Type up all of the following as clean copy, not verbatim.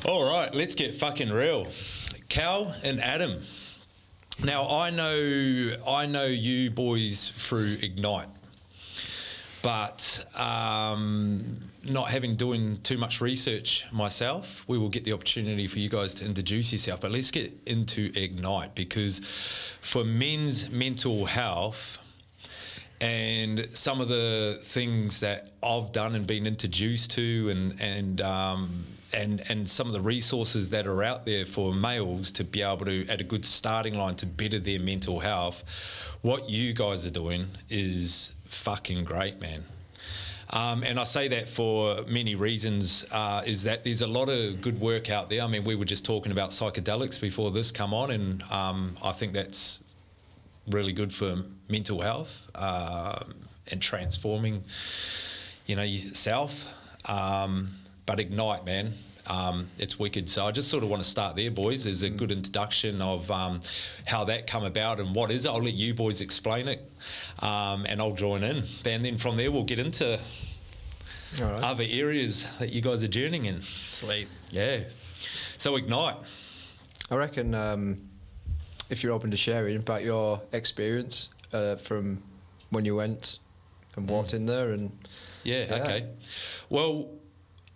All right, let's get fucking real. Cal and Adam. Now, I know you boys through Ignite, but not having doing too much research myself, we will get the opportunity for you guys to introduce yourself. But let's get into Ignite, because for men's mental health and some of the things that I've done and been introduced to, and some of the resources that are out there for males to be able to, at a good starting line, to better their mental health, what you guys are doing is fucking great, man. And I say that for many reasons, is that there's a lot of good work out there. I mean, we were just talking about psychedelics before this come on, and I think that's really good for mental health and transforming, yourself. But Ignite, man, it's wicked. So I just sort of want to start there, boys. There's a good introduction of how that come about and what is it. I'll let you boys explain it, and I'll join in. And then from there, we'll get into other areas that you guys are journeying in. Sweet. Yeah. So Ignite. I reckon if you're open to sharing about your experience from when you went and walked in there. Yeah, okay. Well,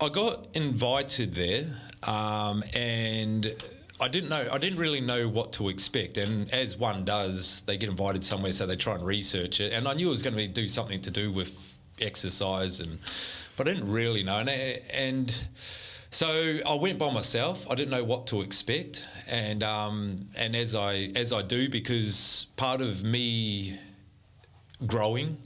I got invited there, and I didn't really know what to expect. And as one does, they get invited somewhere, so they try and research it. And I knew it was going to do something to do with exercise, but I didn't really know. And so I went by myself. I didn't know what to expect, and as I do, because part of me growing,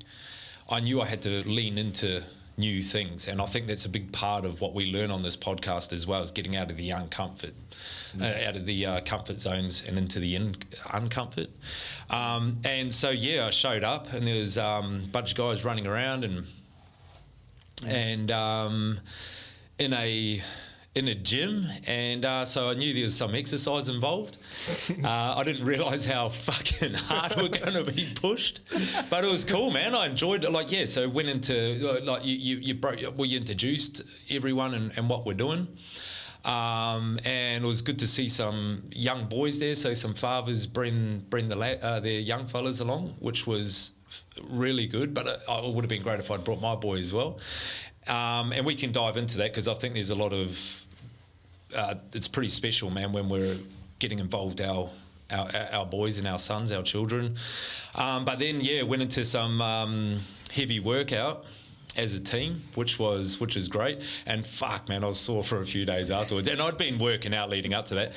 I knew I had to lean into new things, and I think that's a big part of what we learn on this podcast as well, is getting out of the uncomfort, out of the comfort zones and into the uncomfort. And so I showed up, and there was a bunch of guys running around, and in a gym, and so I knew there was some exercise involved. I didn't realise how fucking hard we're going to be pushed, but it was cool, man. I enjoyed it. So went into you introduced everyone and what we're doing, and it was good to see some young boys there. So some fathers bring their young fellas along, which was really good. But it would have been great if I'd brought my boy as well. And we can dive into that, because I think there's a lot of it's pretty special, man, when we're getting involved, our boys and our sons, our children. But then went into some heavy workout as a team, which was great. And fuck, man, I was sore for a few days afterwards, and I'd been working out leading up to that.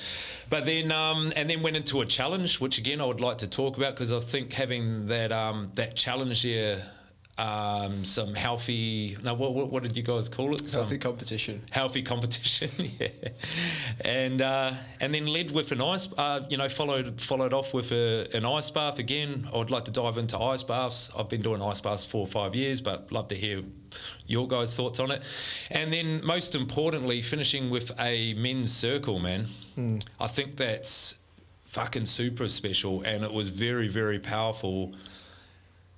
But then and then went into a challenge, which again I would like to talk about, because I think having that challenge there, some healthy, what did you guys call it? Healthy competition. Healthy competition, yeah. And then led with an ice, followed off with an ice bath. Again, I would like to dive into ice baths. I've been doing ice baths 4 or 5 years, but love to hear your guys' thoughts on it. And then most importantly, finishing with a men's circle, man. I think that's fucking super special, and it was very, very powerful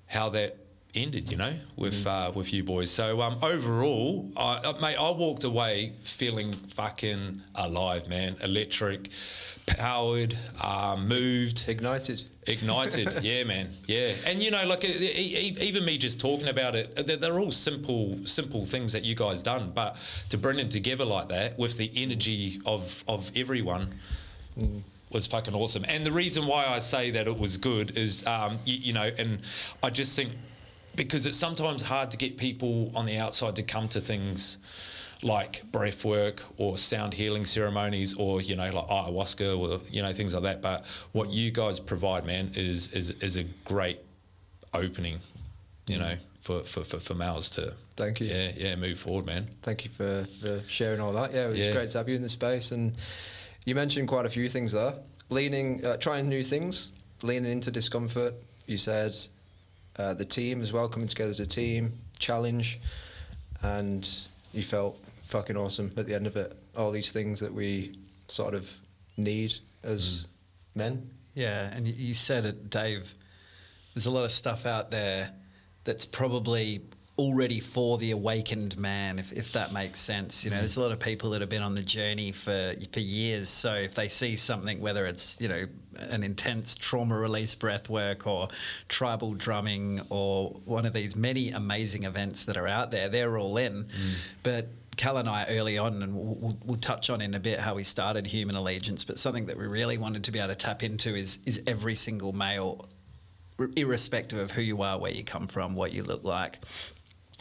how that ended, with you boys. So overall, I walked away feeling fucking alive, man. Electric, powered, moved, ignited. Yeah, man. Yeah. And even me just talking about it, they're all simple things that you guys done, but to bring them together like that with the energy of everyone was fucking awesome. And the reason why I say that it was good is and I just think, because it's sometimes hard to get people on the outside to come to things like breath work or sound healing ceremonies, or like ayahuasca, or things like that. But what you guys provide, man, is a great opening, for males to. Thank you. Yeah, move forward, man. Thank you for sharing all that. Yeah, it was great to have you in the space. And you mentioned quite a few things there. Trying new things, leaning into discomfort. You said the team as well, coming together as a team, challenge, and you felt fucking awesome at the end of it. All these things that we sort of need as men. Yeah, and you said it, Dave, there's a lot of stuff out there that's probably already for the awakened man, if that makes sense. You know, there's a lot of people that have been on the journey for years. So if they see something, whether it's, you know, an intense trauma release breath work or tribal drumming or one of these many amazing events that are out there, they're all in. But Cal and I early on, and we'll touch on in a bit how we started Human Allegiance, but something that we really wanted to be able to tap into is every single male, irrespective of who you are, where you come from, what you look like.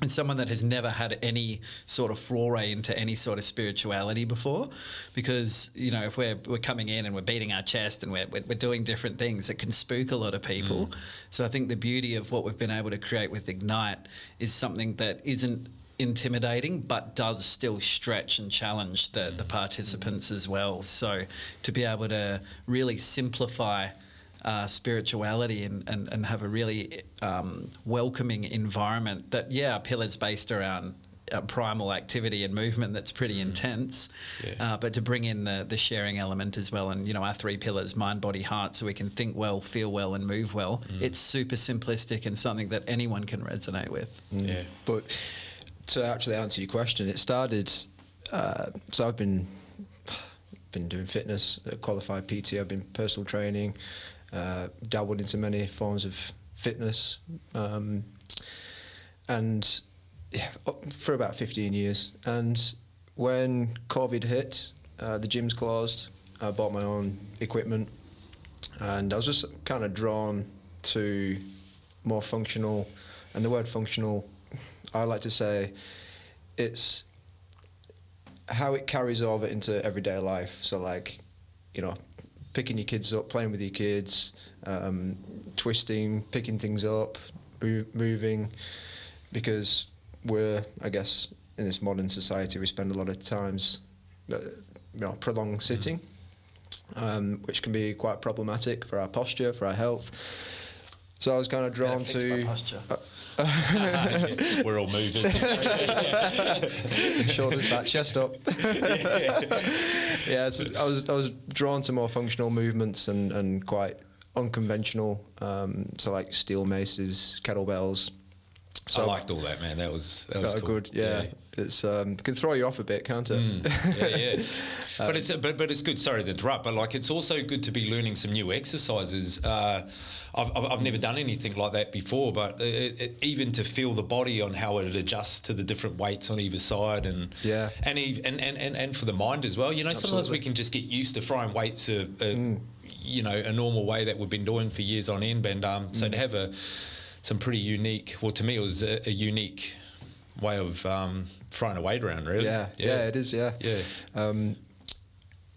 And someone that has never had any sort of foray into any sort of spirituality before, because, you know, if we're coming in and we're beating our chest and we're doing different things, it can spook a lot of people. So I think the beauty of what we've been able to create with Ignite is something that isn't intimidating but does still stretch and challenge the participants as well. So to be able to really simplify spirituality and have a really welcoming environment that, our pillars based around primal activity and movement that's pretty intense, but to bring in the sharing element as well. And, you know, our 3 pillars, mind, body, heart, so we can think well, feel well and move well. It's super simplistic and something that anyone can resonate with. But to actually answer your question, it started, so I've been doing fitness, qualified PT, I've been personal training, dabbled into many forms of fitness, and for about 15 years. And when COVID hit, the gyms closed, I bought my own equipment, and I was just kind of drawn to more functional. And the word functional, I like to say, it's how it carries over into everyday life. So, like, you know, picking your kids up, playing with your kids, twisting, picking things up, moving, because we're, I guess, in this modern society, we spend a lot of times, prolonged sitting, which can be quite problematic for our posture, for our health. So I was kind of drawn to posture. We're all moving. Shoulders back, chest up. So I was drawn to more functional movements and quite unconventional. So like steel maces, kettlebells. So I liked all that, man. That was cool. Good. Yeah. It's can throw you off a bit, can't it? But it's good. Sorry to interrupt, but like it's also good to be learning some new exercises. I've never done anything like that before, but even to feel the body on how it adjusts to the different weights on either side, and for the mind as well. You know, sometimes we can just get used to throwing weights you know, a normal way that we've been doing for years on end, and so to have some pretty unique. Well, to me, it was a unique way of throwing a weight around, really. Yeah, it is. Yeah.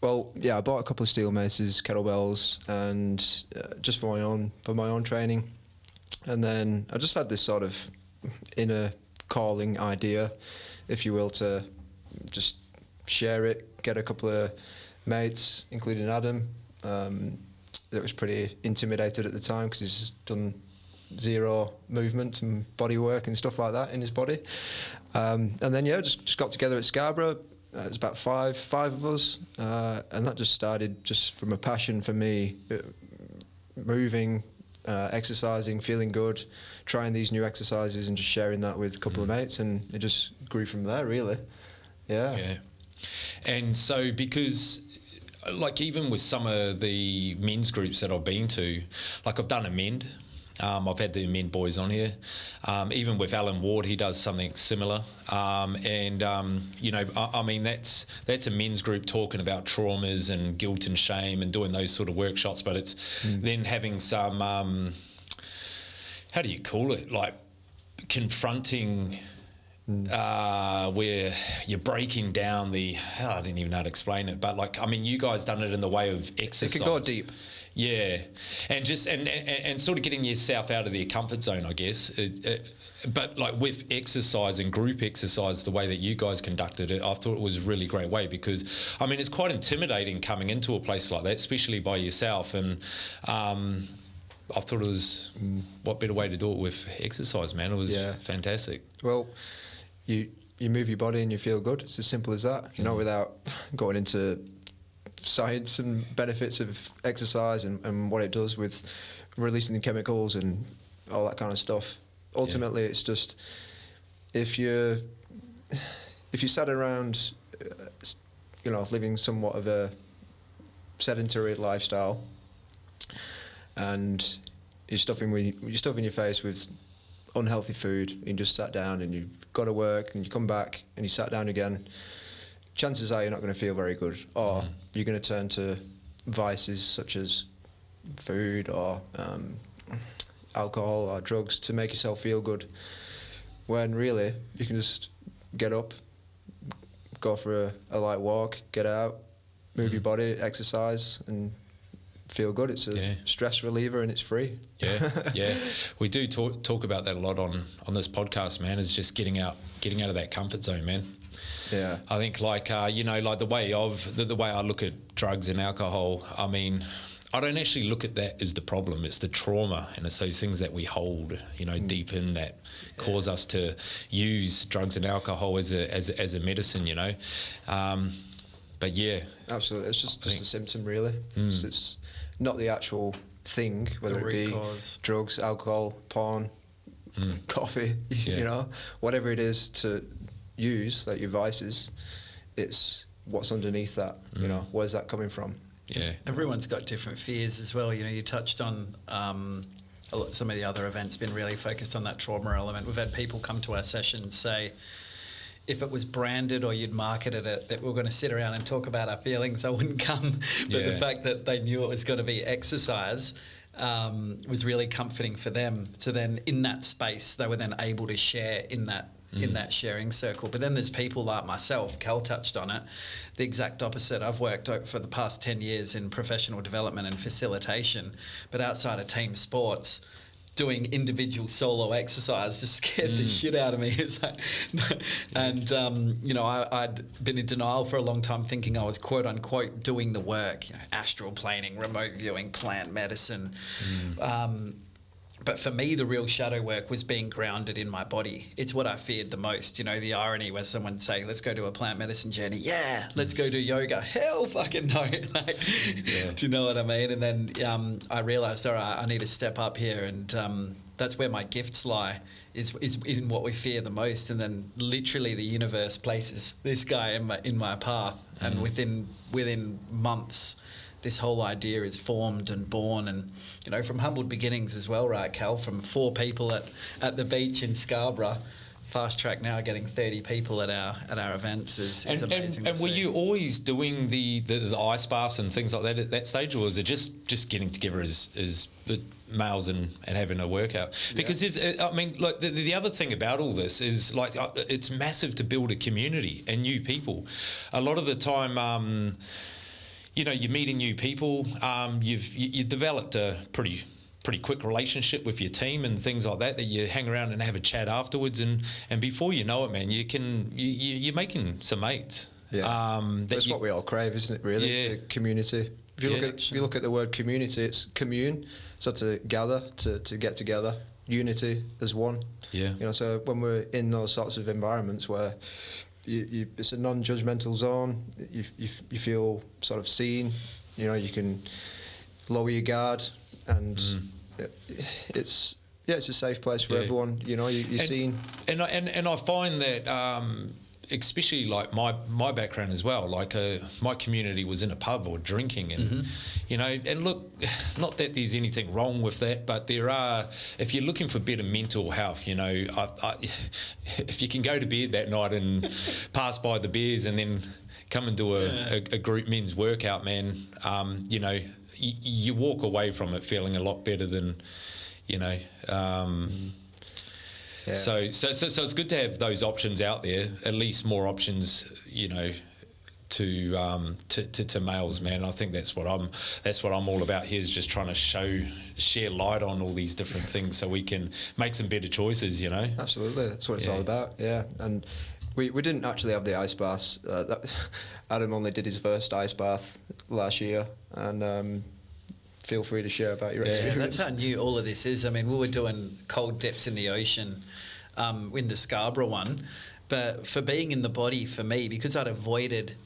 I bought a couple of steel maces, kettlebells, and just for my own training. And then I just had this sort of inner calling idea, if you will, to just share it, get a couple of mates, including Adam, that was pretty intimidated at the time because he's done zero movement and body work and stuff like that in his body. And then, just got together at Scarborough. It was about five of us, and that just started just from a passion for me, moving, exercising, feeling good, trying these new exercises and just sharing that with a couple of mates, and it just grew from there, really. Yeah. And so because, like, even with some of the men's groups that I've been to, like I've done a Mend. I've had the Men Boys on here. Even with Alan Ward, he does something similar. You know, I mean, that's a men's group talking about traumas and guilt and shame and doing those sort of workshops. But it's then having some, how do you call it? Like confronting where you're breaking down I didn't even know how to explain it. But like, I mean, you guys done it in the way of exercise. It can go deep. Yeah, and just and sort of getting yourself out of their comfort zone, I guess. But like with exercise and group exercise, the way that you guys conducted it, I thought it was a really great way because, I mean, it's quite intimidating coming into a place like that, especially by yourself. And I thought it was what better way to do it with exercise, man. It was fantastic. Well, you move your body and you feel good. It's as simple as that. You know, without going into science and benefits of exercise and what it does with releasing the chemicals and all that kind of stuff. Ultimately, it's just if you sat around, living somewhat of a sedentary lifestyle, and you're stuffing your face with unhealthy food, and you just sat down and you've got to work and you come back and you sat down again, chances are you're not going to feel very good, or you're going to turn to vices such as food or alcohol or drugs to make yourself feel good, when really you can just get up, go for a light walk, get out, move your body, exercise, and feel good. It's a stress reliever and it's free. Yeah. We do talk about that a lot on this podcast, man, is just getting out of that comfort zone, man. Yeah. I think like the way I look at drugs and alcohol, I mean, I don't actually look at that as the problem. It's the trauma, and it's those things that we hold, deep in that cause us to use drugs and alcohol as a medicine, But yeah, absolutely, it's just a symptom, really. It's not the actual thing, whether it be drugs, alcohol, porn, coffee, whatever it is to use, like your vices. It's what's underneath that. Where's that coming from? Yeah, everyone's got different fears as well. You touched on some of the other events been really focused on that trauma element. We've had people come to our sessions say, if it was branded or you'd marketed it, that we're going to sit around and talk about our feelings, I wouldn't come. But the fact that they knew it was going to be exercise was really comforting for them. So then in that space, they were then able to share in that sharing circle. But then there's people like myself, Cal touched on it, the exact opposite. I've worked for the past 10 years in professional development and facilitation, but outside of team sports, doing individual solo exercise just scared the shit out of me. It's like, and I'd been in denial for a long time, thinking I was quote unquote doing the work, astral planing, remote viewing, plant medicine. But for me, the real shadow work was being grounded in my body. It's what I feared the most. The irony where someone would say, let's go do a plant medicine journey. Yeah, let's go do yoga. Hell fucking no. Do you know what I mean? And then I realised, all right, I need to step up here. And that's where my gifts lie, is in what we fear the most. And then literally the universe places this guy in my path. And within months, this whole idea is formed and born, and from humbled beginnings as well, right, Cal? From 4 people at the beach in Scarborough, fast track now getting 30 people at our events is amazing. And were you always doing the ice baths and things like that at that stage, or was it just getting together as males and having a workout? Because the other thing about all this is it's massive to build a community and new people. A lot of the time. You're meeting new people. You've developed a pretty quick relationship with your team and things like that you hang around and have a chat afterwards, and before you know it, man, you're making some mates. Yeah, that's what we all crave, isn't it? Really, the community. If you look at the word community, it's commune, so to gather, to get together, unity as one. Yeah. So when we're in those sorts of environments where it's a non-judgmental zone. You feel sort of seen. You can lower your guard, and it's a safe place for everyone. You're seen. And I find that especially like my background as well. Like my community was in a pub or drinking, and and look, not that there's anything wrong with that, but there are. If you're looking for better mental health, if you can go to bed that night and pass by the beers and then come and do a group men's workout, man, you walk away from it feeling a lot better than, So it's good to have those options out there, at least more options, to males, man. I think that's what I'm all about here, is just trying to share light on all these different things so we can make some better choices, Absolutely, that's what it's all about. Yeah, and we didn't actually have the ice baths. Adam only did his first ice bath last year, and feel free to share about your experience. That's how new all of this is. I mean, we were doing cold dips in the ocean in the Scarborough one, but for being in the body, for me, because I'd avoided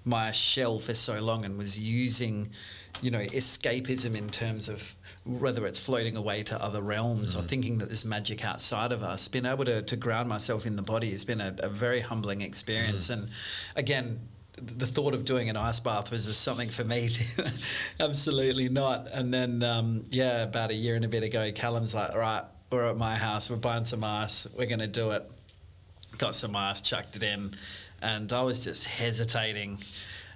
my shell for so long and was using escapism in terms of whether it's floating away to other realms or thinking that there's magic outside of us. Being able to ground myself in the body has been a very humbling experience. And again, the thought of doing an ice bath was just something for me. Absolutely not. And then, about a year and a bit ago, Callum's like, all right, we're at my house, we're buying some ice, we're going to do it. Got some ice, chucked it in, and I was just hesitating.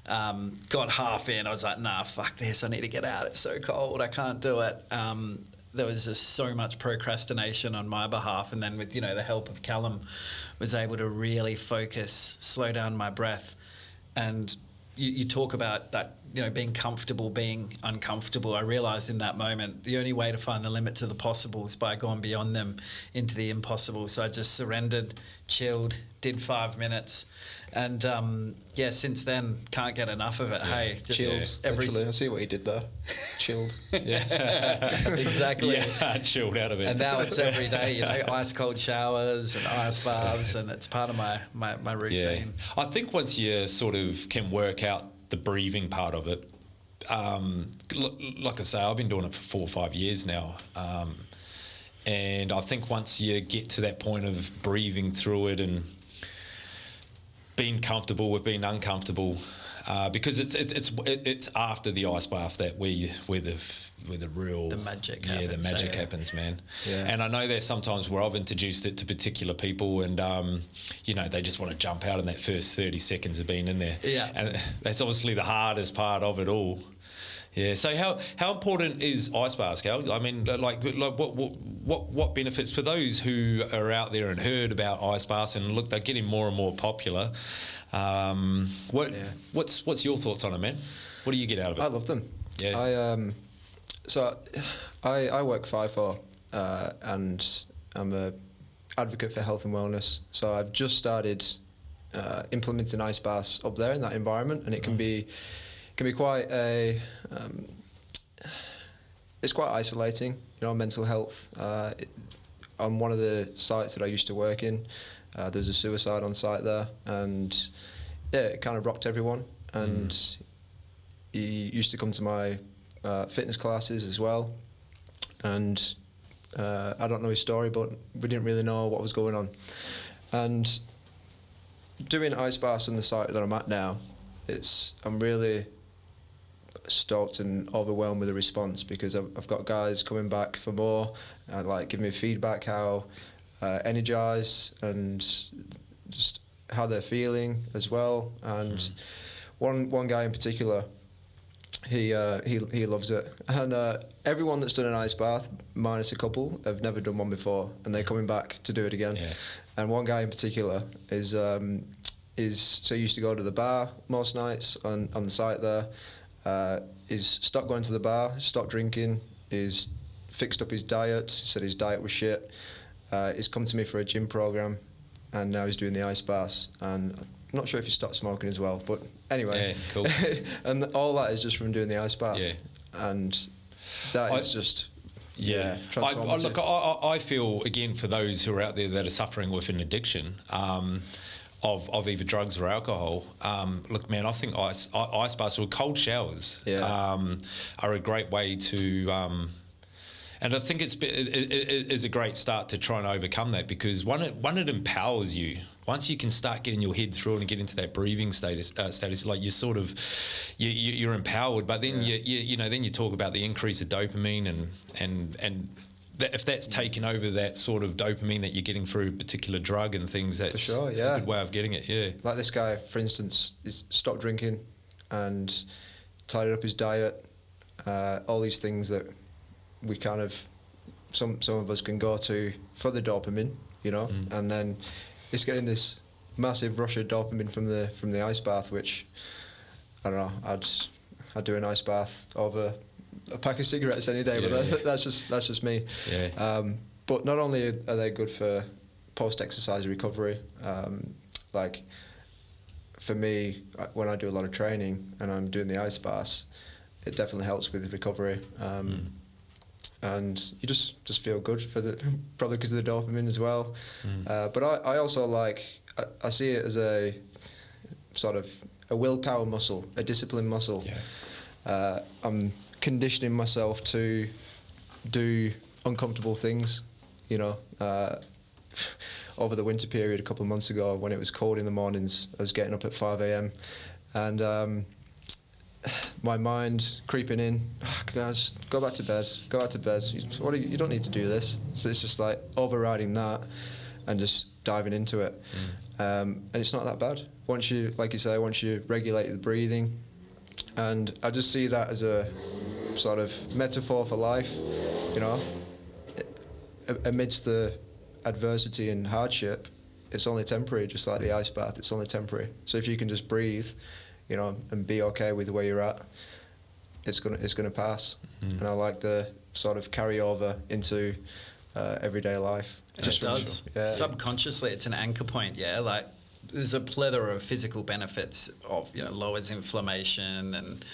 Got half in, I was like, nah, fuck this, I need to get out, it's so cold, I can't do it. There was just so much procrastination on my behalf, and then with, the help of Callum, was able to really focus, slow down my breath. And you talk about that, being comfortable, being uncomfortable. I realised in that moment the only way to find the limit to the possible is by going beyond them into the impossible. So I just surrendered, chilled, did 5 minutes, and since then can't get enough of it. Yeah. Hey, just chilled. I see what he did there. Chilled. Yeah, exactly. Yeah, chilled out of it. And now it's every day. Ice cold showers and ice baths, and it's part of my routine. Yeah. I think once you sort of can work out the breathing part of it, like I say, I've been doing it for 4 or 5 years now. And I think once you get to that point of breathing through it and being comfortable with being uncomfortable, because it's after the ice bath that where the real magic happens. The magic happens, man. Yeah. And I know there's sometimes where I've introduced it to particular people, and they just want to jump out in that first 30 seconds of being in there. Yeah. And that's obviously the hardest part of it all. Yeah. So how important is ice baths, Cal? I mean, like what benefits for those who are out there and heard about ice baths and look, they're getting more and more popular. What's your thoughts on it, man? What do you get out of it? I love them. Yeah. I work FIFO, and I'm a advocate for health and wellness. So I've just started implementing ice baths up there in that environment, and it can be quite it's quite isolating, mental health. On one of the sites that I used to work in, there was a suicide on site there, and it kind of rocked everyone. And he used to come to my fitness classes as well, and I don't know his story, but we didn't really know what was going on. And doing ice baths on the site that I'm at now, I'm really stoked and overwhelmed with the response, because I've got guys coming back for more, giving me feedback how energized and just how they're feeling as well. And one guy in particular, he loves it, and everyone that's done an ice bath, minus a couple, have never done one before, and they're coming back to do it again. Yeah. And one guy in particular is so he used to go to the bar most nights on the site there. He's stopped going to the bar, stopped drinking, he's fixed up his diet, said his diet was shit. He's come to me for a gym program, and now he's doing the ice baths, and I'm not sure if he stopped smoking as well, but anyway. Yeah, cool. And all that is just from doing the ice bath. Yeah. And that is just... Yeah, I feel, again, for those who are out there that are suffering with an addiction of either drugs or alcohol, look, man, I think ice baths or cold showers are a great way to... and I think it is a great start to try and overcome that, because it empowers you. Once you can start getting your head through it and get into that breathing status, like you sort of, you're empowered. But then then you talk about the increase of dopamine and if that's taken over that sort of dopamine that you're getting through a particular drug and things, that's, for sure, that's a good way of getting it. Yeah. Like this guy, for instance, is stopped drinking and tidied up his diet. All these things that we kind of some of us can go to for the dopamine, and then it's getting this massive rush of dopamine from the ice bath, which I don't know. I'd do an ice bath over a pack of cigarettes any day, but that's just me. Yeah. But not only are they good for post-exercise recovery, like for me, when I do a lot of training and I'm doing the ice baths, it definitely helps with recovery. And you just feel good probably because of the dopamine as well. But I also I see it as a sort of a willpower muscle, a discipline muscle. Yeah. I'm conditioning myself to do uncomfortable things, you know. Over the winter period a couple of months ago, when it was cold in the mornings, I was getting up at 5 a.m. and my mind creeping in, oh, guys, go back to bed. You don't need to do this. So it's just like overriding that and just diving into it. And it's not that bad. Once you, like you say, once you regulate the breathing, and I just see that as a sort of metaphor for life, you know. Amidst the adversity and hardship, it's only temporary, just like the ice bath, it's only temporary. So if you can just breathe, you know, and be okay with where you're at, it's gonna pass. And I like the sort of carryover into everyday life. It does. Yeah. Subconsciously, it's an anchor point, yeah? Like, there's a plethora of physical benefits of, you know, lowers inflammation and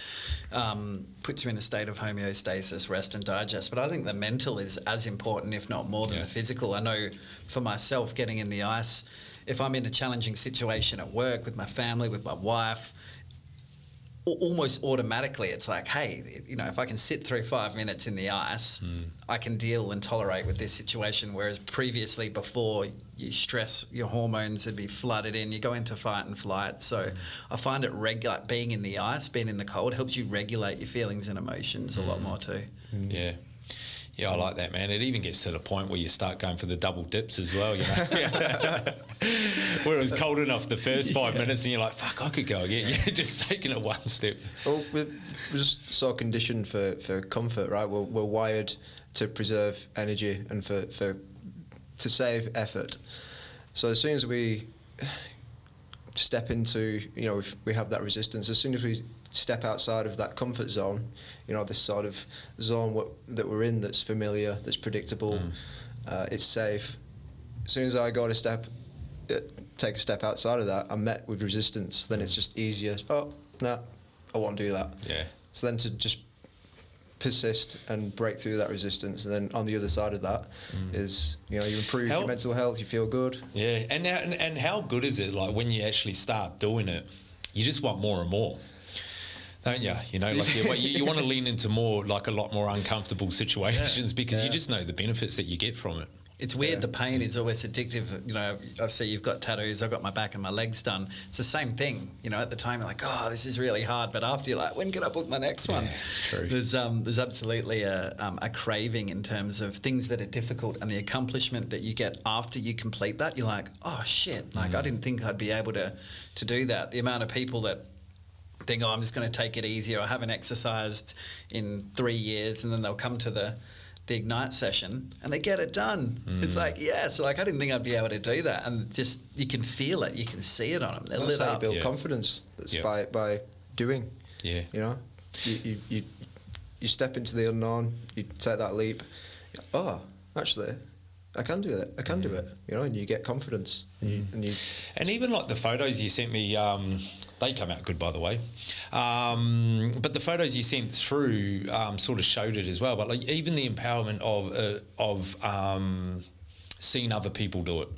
puts you in a state of homeostasis, rest and digest. But I think the mental is as important, if not more, than the physical. I know for myself, getting in the ice, if I'm in a challenging situation at work with my family, with my wife, almost automatically it's like, hey, you know, if I can sit through 5 minutes in the ice, I can deal and tolerate with this situation. Whereas previously, before, you stress, your hormones would be flooded in, you go into fight and flight. So I find it being in the ice, being in the cold, helps you regulate your feelings and emotions a lot more too. Yeah, I like that, man. It even gets to the point where you start going for the double dips as well, you know. Where it was cold enough the first 5 minutes and you're like, fuck, I could go again. Yeah, just taking it one step. Well, we're just so conditioned for comfort, right? We're wired to preserve energy and to save effort. So as soon as we step into, you know, if we have that resistance, as soon as we step outside of that comfort zone, you know, this sort of zone that we're in, that's familiar, that's predictable, it's safe. As soon as I go to take a step outside of that, I'm met with resistance. Then it's just easier. Oh, no, I won't do that. Yeah. So then to just persist and break through that resistance, and then on the other side of that is, you know, you improve your mental health, you feel good. Yeah, and how good is it, like, when you actually start doing it, you just want more and more, don't you? You know, like you want to lean into more, like a lot more uncomfortable situations because you just know the benefits that you get from it. It's weird, the pain is always addictive. You know, I see you've got tattoos, I've got my back and my legs done. It's the same thing. You know, at the time you're like, oh, this is really hard. But after you're like, when can I book my next one? True. There's absolutely a craving in terms of things that are difficult, and the accomplishment that you get after you complete that. You're like, oh, shit, like I didn't think I'd be able to do that. The amount of people that think, oh, I'm just going to take it easy, or I haven't exercised in 3 years, and then they'll come to the Ignite session and they get it done. It's like, yes, like I didn't think I'd be able to do that, and just you can feel it, you can see it on them. They're lit up. You build confidence. That's by doing. Yeah, you know, you step into the unknown, you take that leap. Oh, actually, I can do it. I can do it. You know, and you get confidence. And even like the photos you sent me, they come out good, by the way. But the photos you sent through sort of showed it as well. But like even the empowerment of seeing other people do it.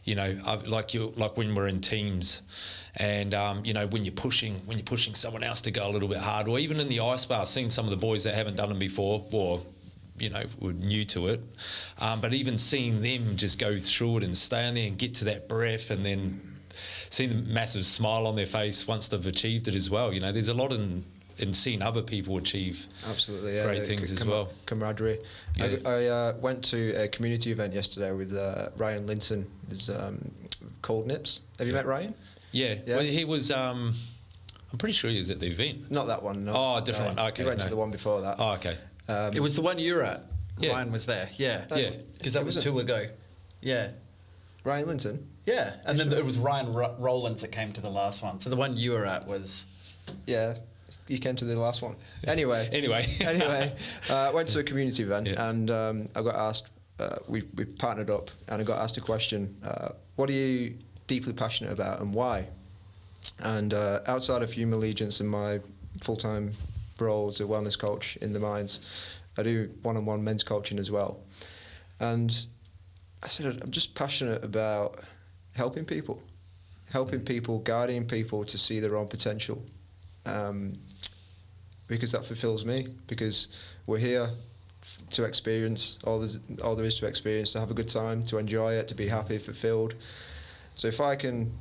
You know, like when we're in teams, and you know, when you're pushing someone else to go a little bit hard, or even in the ice bar, seeing some of the boys that haven't done them before, or you know, were new to it, but even seeing them just go through it and stay in there and get to that breath, and then seeing the massive smile on their face once they've achieved it as well. You know, there's a lot in seeing other people achieve great things as well. Camaraderie. Yeah. I went to a community event yesterday with Ryan Linton. His Cold Nips. Have you met Ryan? Yeah. Well, he was. I'm pretty sure he was at the event. Not that one. No. Oh, different one. Okay. He went to the one before that. Oh, okay. It was the one you were at. Yeah. Ryan was there. Yeah. Yeah. Because that was 2 ago. Yeah. Ryan Linton? Yeah. And then it was Ryan Rowlands that came to the last one. So the one you were at was... Yeah. You came to the last one. Anyway. Went to a community event, and I got asked, we partnered up, and I got asked a question, what are you deeply passionate about and why? And outside of Human Allegiance and my full-time role as a wellness coach in the mines, I do one-on-one men's coaching as well. And I said, I'm just passionate about helping people, guiding people to see their own potential. because that fulfills me, because we're here to experience all there is to experience, to have a good time, to enjoy it, to be happy, fulfilled. So if I can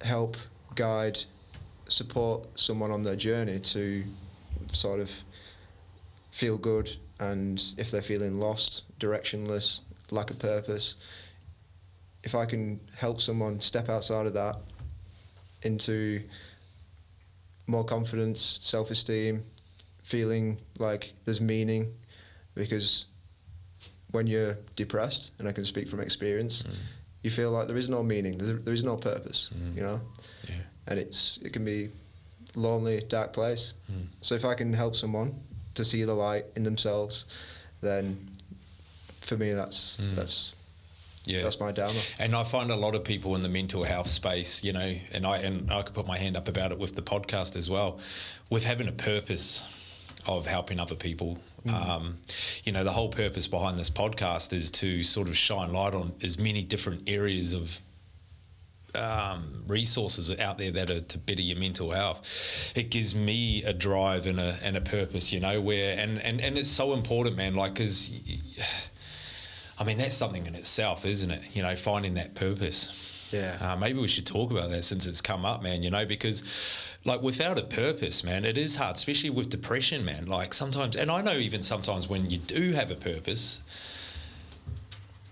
help, guide, support someone on their journey to sort of feel good, and if they're feeling lost, directionless, lack of purpose, if I can help someone step outside of that into more confidence, self-esteem, feeling like there's meaning, because when you're depressed, and I can speak from experience, you feel like there is no meaning, there is no purpose, you know? Yeah. And it can be lonely, dark place. So if I can help someone to see the light in themselves, then for me that's my dharma. And I find a lot of people in the mental health space, you know, and I could put my hand up about it with the podcast as well, with having a purpose of helping other people. You know, the whole purpose behind this podcast is to sort of shine light on as many different areas of resources out there that are to better your mental health. It gives me a drive and a purpose, you know, where and it's so important, man, like, because I mean, that's something in itself, isn't it? You know, finding that purpose. Yeah. Maybe we should talk about that since it's come up, man, you know, because like without a purpose, man, it is hard, especially with depression, man. Like sometimes, and I know even sometimes when you do have a purpose,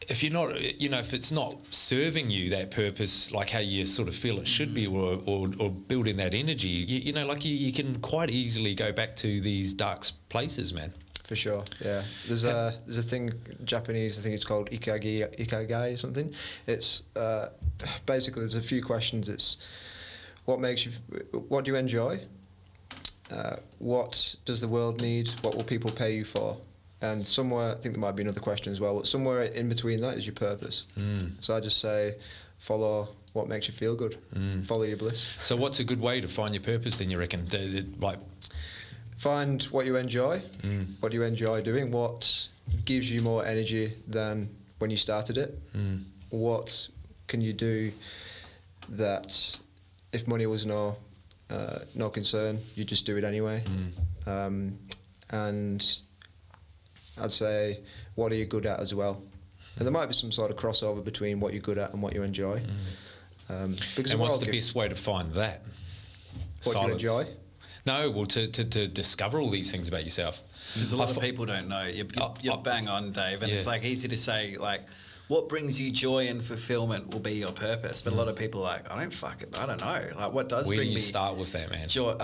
if you're not, you know, if it's not serving you, that purpose, like how you sort of feel it should be, or building that energy, you know, like you can quite easily go back to these dark places, man. For sure, yeah. There's a thing, Japanese, I think it's called ikigai or something. It's basically there's a few questions. It's what do you enjoy? What does the world need? What will people pay you for? And somewhere, I think there might be another question as well, but somewhere in between that is your purpose. So I just say, follow what makes you feel good. Follow your bliss. So what's a good way to find your purpose then, you reckon? Like, find what you enjoy. What do you enjoy doing? What gives you more energy than when you started it? What can you do that if money was no concern, you just do it anyway? And I'd say, what are you good at as well? And there might be some sort of crossover between what you're good at and what you enjoy. Because and what's the best way to find that? What do you enjoy? No, well, to discover all these things about yourself. Because a lot of people don't know. You're bang on, Dave. And it's like easy to say, like, what brings you joy and fulfillment will be your purpose. But a lot of people are like, I don't know. Like, what does Where bring do you me start with that, man? Joy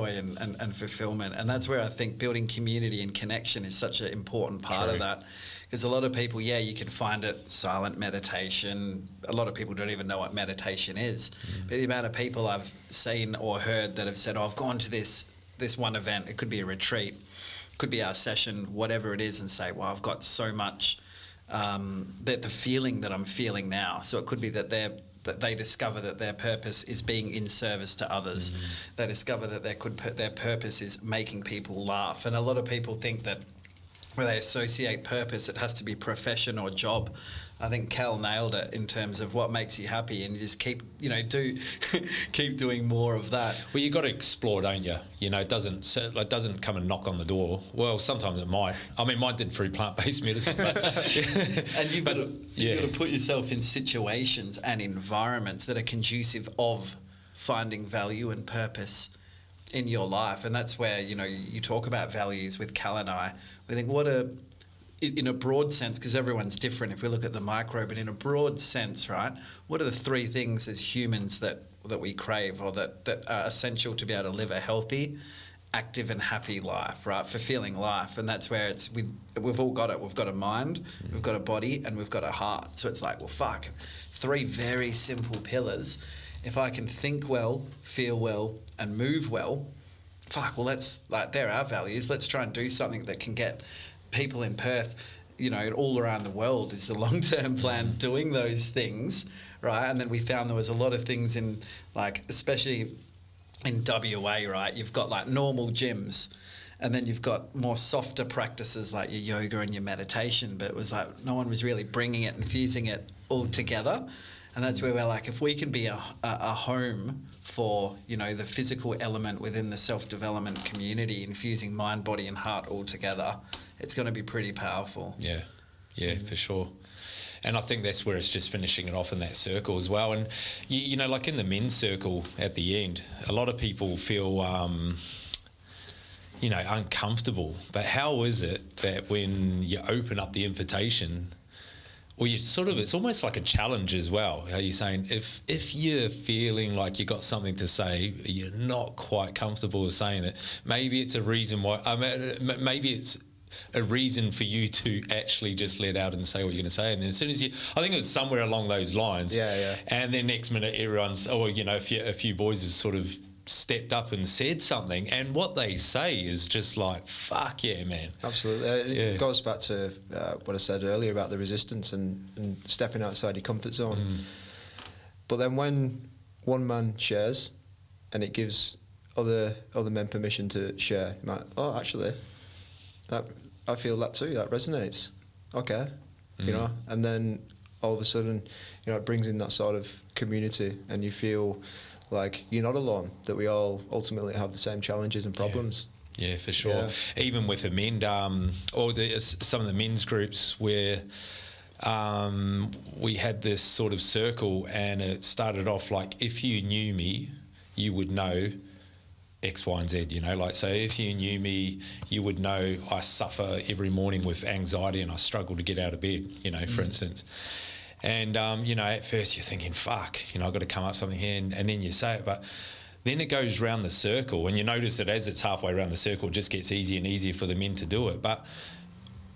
and fulfillment. And that's where I think building community and connection is such an important part of that. Because a lot of people, you can find it silent meditation. A lot of people don't even know what meditation is. But the amount of people I've seen or heard that have said, I've gone to this one event, it could be a retreat, could be our session, whatever it is, and say, well, I've got so much, the feeling that I'm feeling now. So it could be that they discover that their purpose is being in service to others. They discover that their purpose is making people laugh. And a lot of people think that where they associate purpose, it has to be profession or job. I think Cal nailed it in terms of what makes you happy, and you just keep doing more of that. Well, you got to explore, don't you? You know, it doesn't come and knock on the door. Well, sometimes it might. I mean, mine did through plant-based medicine. And you've got to put yourself in situations and environments that are conducive of finding value and purpose in your life. And that's where, you know, you talk about values with Cal and I. We think in a broad sense, because everyone's different if we look at the micro, but in a broad sense, right, what are the three things as humans that we crave or that are essential to be able to live a healthy, active and happy life, right, fulfilling life? And that's where we've all got it. We've got a mind, we've got a body, and we've got a heart. So it's like, well, fuck, three very simple pillars. If I can think well, feel well, and move well, they're our values. Let's try and do something that can get people in Perth, you know, all around the world is the long-term plan doing those things, right? And then we found there was a lot of things in, like, especially in WA, right? You've got like normal gyms, and then you've got more softer practices like your yoga and your meditation, but it was like no one was really bringing it and fusing it all together. And that's where we're like, if we can be a home for, you know, the physical element within the self-development community, infusing mind, body and heart all together, it's going to be pretty powerful. Yeah, for sure. And I think that's where it's just finishing it off in that circle as well. And, you know, like in the men's circle at the end, a lot of people feel, you know, uncomfortable. But how is it that when you open up the invitation, or you sort of, it's almost like a challenge as well. How you're saying, if you're feeling like you got something to say, you're not quite comfortable with saying it, maybe it's a reason why, maybe it's a reason for you to actually just let out and say what you're going to say. And then as soon as you, I think it was somewhere along those lines. Yeah. And then next minute everyone's, you know, a few boys have sort of stepped up and said something, and what they say is just like, fuck yeah, man. Absolutely. It goes back to what I said earlier about the resistance and stepping outside your comfort zone. But then when one man shares and it gives other men permission to share, you're like, oh, actually, that I feel that too, that resonates. Okay. You know, and then all of a sudden, you know, it brings in that sort of community, and you feel like you're not alone, that we all ultimately have the same challenges and problems. Yeah, for sure. Even with the men, or some of the men's groups where we had this sort of circle, and it started off like, if you knew me, you would know X, Y, and Z, you know, like, so if you knew me, you would know I suffer every morning with anxiety and I struggle to get out of bed, you know, for instance. And, you know, at first you're thinking, fuck, you know, I've got to come up with something here, and then you say it, but then it goes round the circle, and you notice that as it's halfway around the circle, it just gets easier and easier for the men to do it. But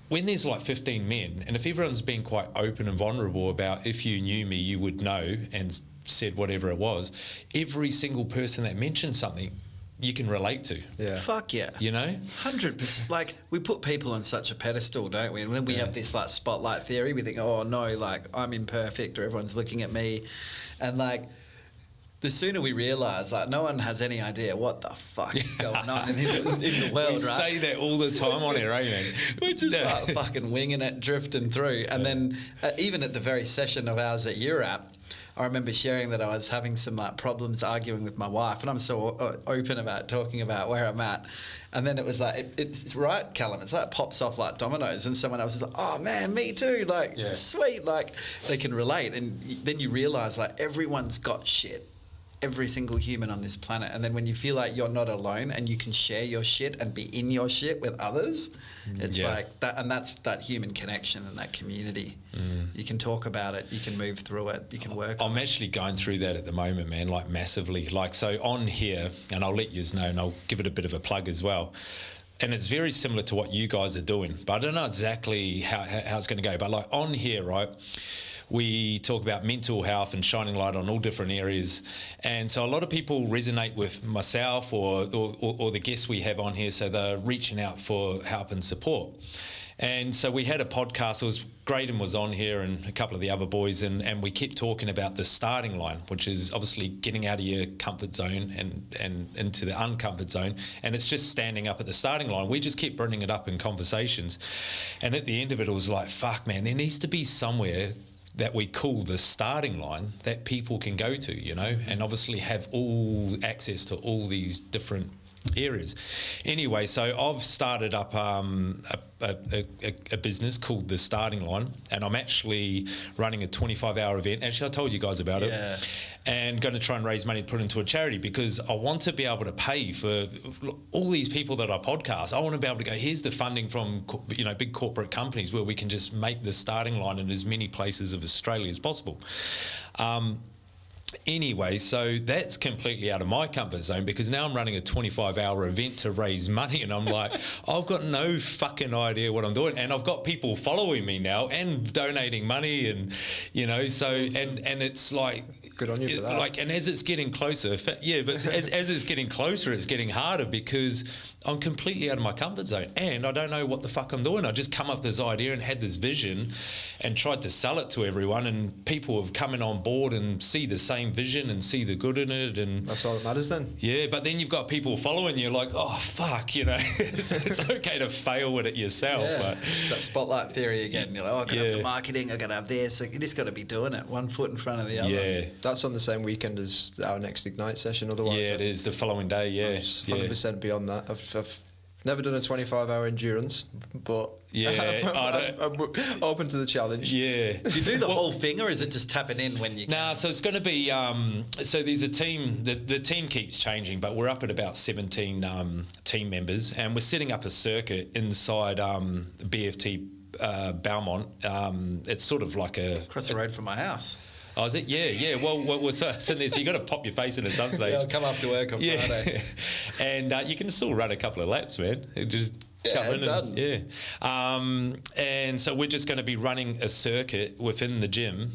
when there's like 15 men, and if everyone's been quite open and vulnerable about, if you knew me, you would know, and said whatever it was, every single person that mentioned something, you can relate to. Yeah. Fuck yeah. You know? 100%. Like, we put people on such a pedestal, don't we? And when we have this, like, spotlight theory, we think, oh, no, like, I'm imperfect, or everyone's looking at me. And, like, the sooner we realise, like, no one has any idea what the fuck is going on in the world, we right? say that all the time on here, eh, man? We're just like fucking winging it, drifting through. And then even at the very session of ours that you're at, I remember sharing that I was having some like problems arguing with my wife, and I'm so open about talking about where I'm at. And then it was like, it's right, Callum, it's like it pops off like dominoes, and someone else is like, oh man, me too, like, sweet, like, they can relate. And then you realise, like, everyone's got shit. Every single human on this planet. And then when you feel like you're not alone and you can share your shit and be in your shit with others, it's like that. And that's that human connection and that community. You can talk about it, you can move through it, you can work on it. I'm actually going through that at the moment, man, like massively. Like, so on here, and I'll let you know, and I'll give it a bit of a plug as well, and it's very similar to what you guys are doing, but I don't know exactly how it's going to go. But like on here, right, we talk about mental health and shining light on all different areas. And so a lot of people resonate with myself or the guests we have on here, so they're reaching out for help and support. And so we had a podcast, it was Graydon was on here and a couple of the other boys, and we kept talking about the starting line, which is obviously getting out of your comfort zone and into the uncomfort zone, and it's just standing up at the starting line. We just kept bringing it up in conversations, and at the end of it was like, fuck man, there needs to be somewhere that we call the starting line that people can go to, you know, and obviously have all access to all these different areas. Anyway, so I've started up a business called The Starting Line, and I'm actually running a 25-hour event. Actually, I told you guys about it. And going to try and raise money to put into a charity, because I want to be able to pay for all these people that I podcast. I want to be able to go, here's the funding from, you know, big corporate companies where we can just make The Starting Line in as many places of Australia as possible. Anyway, so that's completely out of my comfort zone, because now I'm running a 25-hour event to raise money, and I'm like, I've got no fucking idea what I'm doing, and I've got people following me now and donating money, and you know, so and it's like, good on you for that. Like, and as it's getting closer, but as it's getting closer, it's getting harder, because I'm completely out of my comfort zone and I don't know what the fuck I'm doing. I just come up with this idea and had this vision and tried to sell it to everyone, and people have come in on board and see the same same vision and see the good in it, and that's all that matters then. Yeah, but then you've got people following you like, oh fuck, you know, it's okay to fail at it yourself. Yeah. But It's that spotlight theory again. You're like, oh, I got to have the marketing, I got to have this. Like, you just got to be doing it, one foot in front of the other. Yeah, that's on the same weekend as our next Ignite session. Otherwise, yeah, it is the following day. Yeah, 100% beyond that. I've never done a 25-hour endurance, but I'm open to the challenge. Yeah. Do you do the whole thing, or is it just tapping in when you can? Nah, so it's going to be... so there's a team... The team keeps changing, but we're up at about 17 team members, and we're setting up a circuit inside BFT Belmont. It's sort of like across the road from my house. Oh, is it? Yeah. Well, so you got to pop your face in at some stage. Yeah, I'll come after work on Friday. And you can still run a couple of laps, man. Just come in and so we're just going to be running a circuit within the gym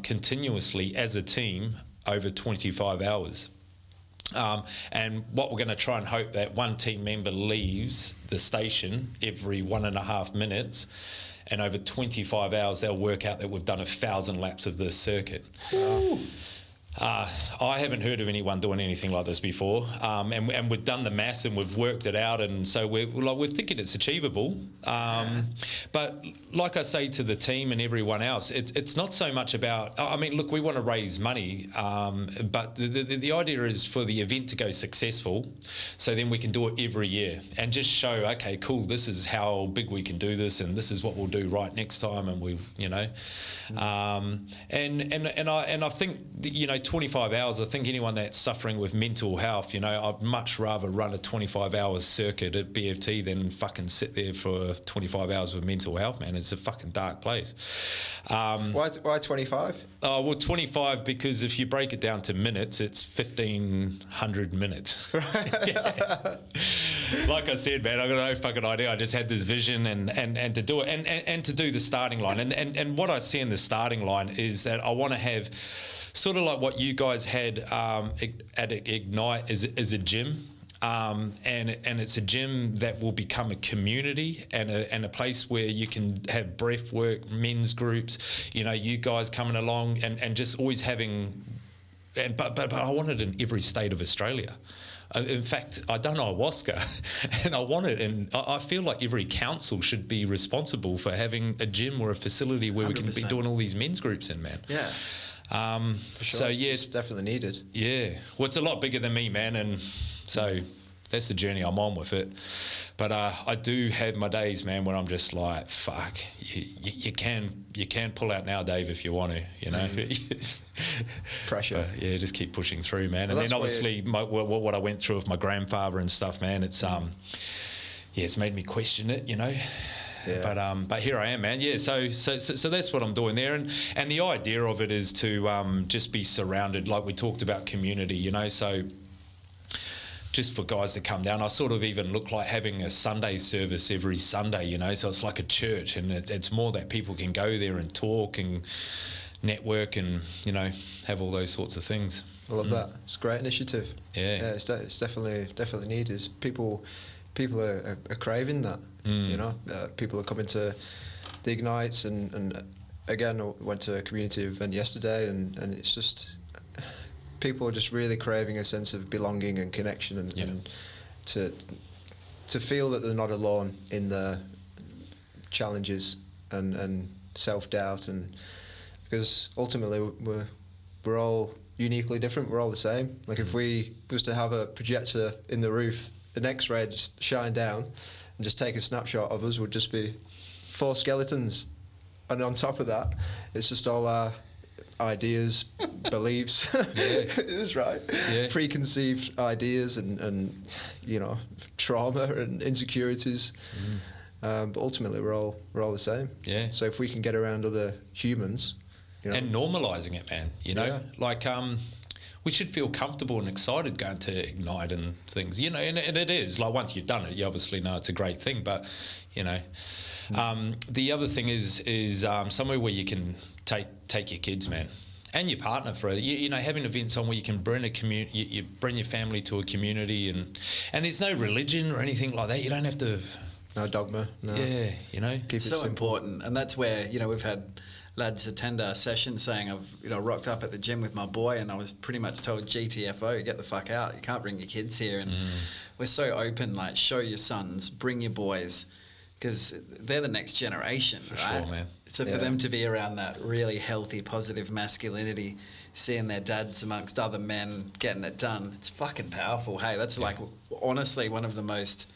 continuously as a team over 25 hours. And what we're going to try and hope that one team member leaves the station every 1.5 minutes, and over 25 hours they'll work out that we've done 1,000 laps of this circuit. I haven't heard of anyone doing anything like this before, and we've done the maths and we've worked it out, and so we're thinking it's achievable. But like I say to the team and everyone else, it's not so much about. I mean, look, we want to raise money, but the idea is for the event to go successful, so then we can do it every year and just show, okay, cool, this is how big we can do this, and this is what we'll do right next time, and and I think 25 hours. I think anyone that's suffering with mental health, I'd much rather run a 25 hours circuit at BFT than fucking sit there for 25 hours with mental health, man. It's a fucking dark place. Why 25? Oh, well, 25 because if you break it down to minutes, it's 1,500 minutes. Yeah. Like I said, man, I got no fucking idea. I just had this vision and to do it and to do the starting line. And what I see in the starting line is that I want to have sort of like what you guys had at Ignite is a gym. And it's a gym that will become a community and a place where you can have breath work, men's groups, you guys coming along and just always having, but I want it in every state of Australia. In fact, I done ayahuasca and I want it, and I feel like every council should be responsible for having a gym or a facility where 100%. We can be doing all these men's groups in, man. Yeah. For sure. So yeah, it's definitely needed. Yeah, well, it's a lot bigger than me, man, and so that's the journey I'm on with it. But I do have my days, man, where I'm just like, fuck, you can pull out now, Dave, if you want to, Pressure. But yeah, just keep pushing through, man. Well, and then obviously what I went through with my grandfather and stuff, man, it's it's made me question it, Yeah. But here I am, man. Yeah, so that's what I'm doing there, and the idea of it is to just be surrounded, like we talked about, community, so just for guys to come down. I sort of even look like having a Sunday service every Sunday, so it's like a church, and it's more that people can go there and talk and network and have all those sorts of things. I love that. It's a great initiative. Yeah, it's definitely needed. People are craving that. People are coming to the Ignites, and again, I went to a community event yesterday, and it's just people are just really craving a sense of belonging and connection, and to feel that they're not alone in their challenges and self-doubt, and because ultimately we're all uniquely different. We're all the same. Like if we was to have a projector in the roof, an X-ray just shine down and just take a snapshot of us, would just be 4 skeletons, and on top of that, it's just all our ideas, beliefs. Yeah. It is right. Yeah. Preconceived ideas and trauma and insecurities. But ultimately, we're all the same. Yeah. So if we can get around other humans, and normalising it, man. Like we should feel comfortable and excited going to Ignite and things. And it is like once you've done it, you obviously know it's a great thing. But the other thing is somewhere where you can take your kids, man, and your partner for having events on where you can bring a community, you bring your family to a community, and there's no religion or anything like that. You don't have to no dogma. No. Yeah, you know. Keep It's it so simple. important, and that's where we've had lads attend our session saying I've rocked up at the gym with my boy and I was pretty much told GTFO, get the fuck out, you can't bring your kids here. And we're so open, like show your sons, bring your boys, because they're the next generation, For right? sure, man. So for them to be around that really healthy, positive masculinity, seeing their dads amongst other men getting it done, it's fucking powerful. Hey, that's like honestly one of the most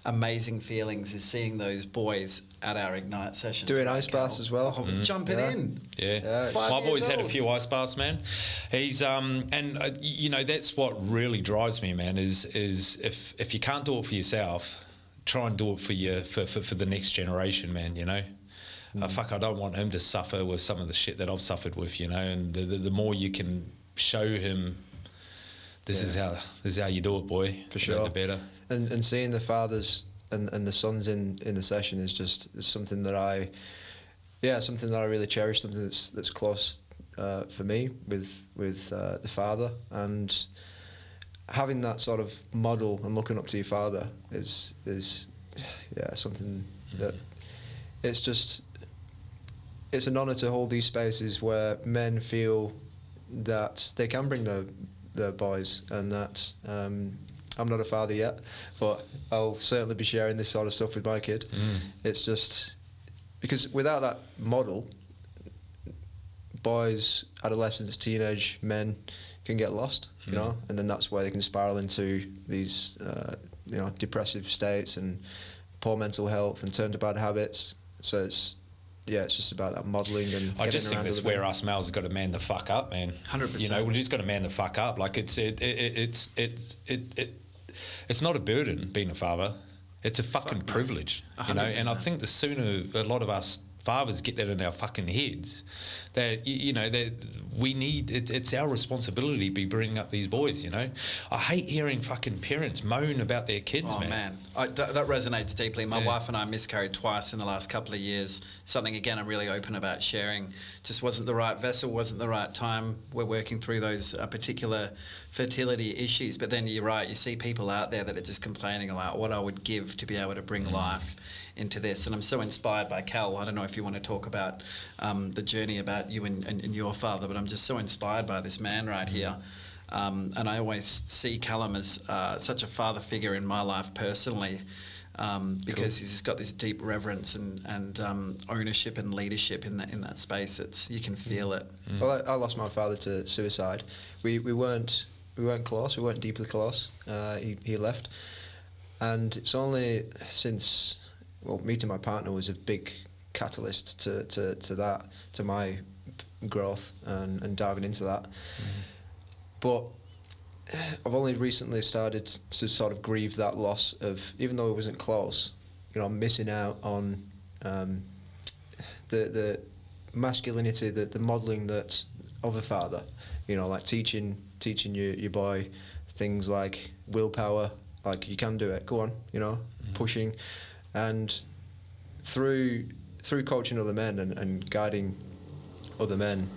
amazing feelings is seeing those boys at our Ignite sessions. Doing ice baths as well. Jumping in. Yeah, 5 my boy's years had a old. few ice baths, man. He's you know, that's what really drives me, man. Is if you can't do it for yourself, try and do it for the next generation, man. You know, I don't want him to suffer with some of the shit that I've suffered with, you know. And the more you can show him, this is how you do it, boy. For sure. The better. And seeing the fathers and the sons in the session is something that I really cherish, something that's close for me with the father, and having that sort of model and looking up to your father is something that it's an honour to hold these spaces where men feel that they can bring their boys, and that I'm not a father yet, but I'll certainly be sharing this sort of stuff with my kid. It's just because without that model, boys, adolescents, teenage men can get lost, you know, and then that's where they can spiral into these, depressive states and poor mental health and turn to bad habits. So it's just about that modelling and. I just think around that's other where men. us males have got to man the fuck up, man. 100%. You know, we just got to man the fuck up. Like it's not a burden being a father. It's a fucking privilege, you know. And I think the sooner a lot of us fathers get that in our fucking heads, that that we need it's our responsibility to be bringing up these boys, you know. I hate hearing fucking parents moan about their kids, man. That resonates deeply. My wife and I miscarried twice in the last couple of years. Something, again, I'm really open about sharing. Just wasn't the right vessel, wasn't the right time. We're working through those particular fertility issues. But then you're right, you see people out there that are just complaining about what I would give to be able to bring life into this. And I'm so inspired by Cal. I don't know if you want to talk about the journey about you and your father, but I'm just so inspired by this man right here. And I always see Callum as such a father figure in my life personally, because he's just got this deep reverence and ownership and leadership in that space. You can feel it. Well, I lost my father to suicide. We weren't close. We weren't deeply close. He left, and it's only since meeting my partner was a big catalyst to my growth and diving into that. But I've only recently started to sort of grieve that loss of, even though it wasn't close, I'm missing out on the masculinity, the modelling that of a father, like teaching your boy things like willpower, like you can do it, go on, pushing, and through coaching other men and guiding other men,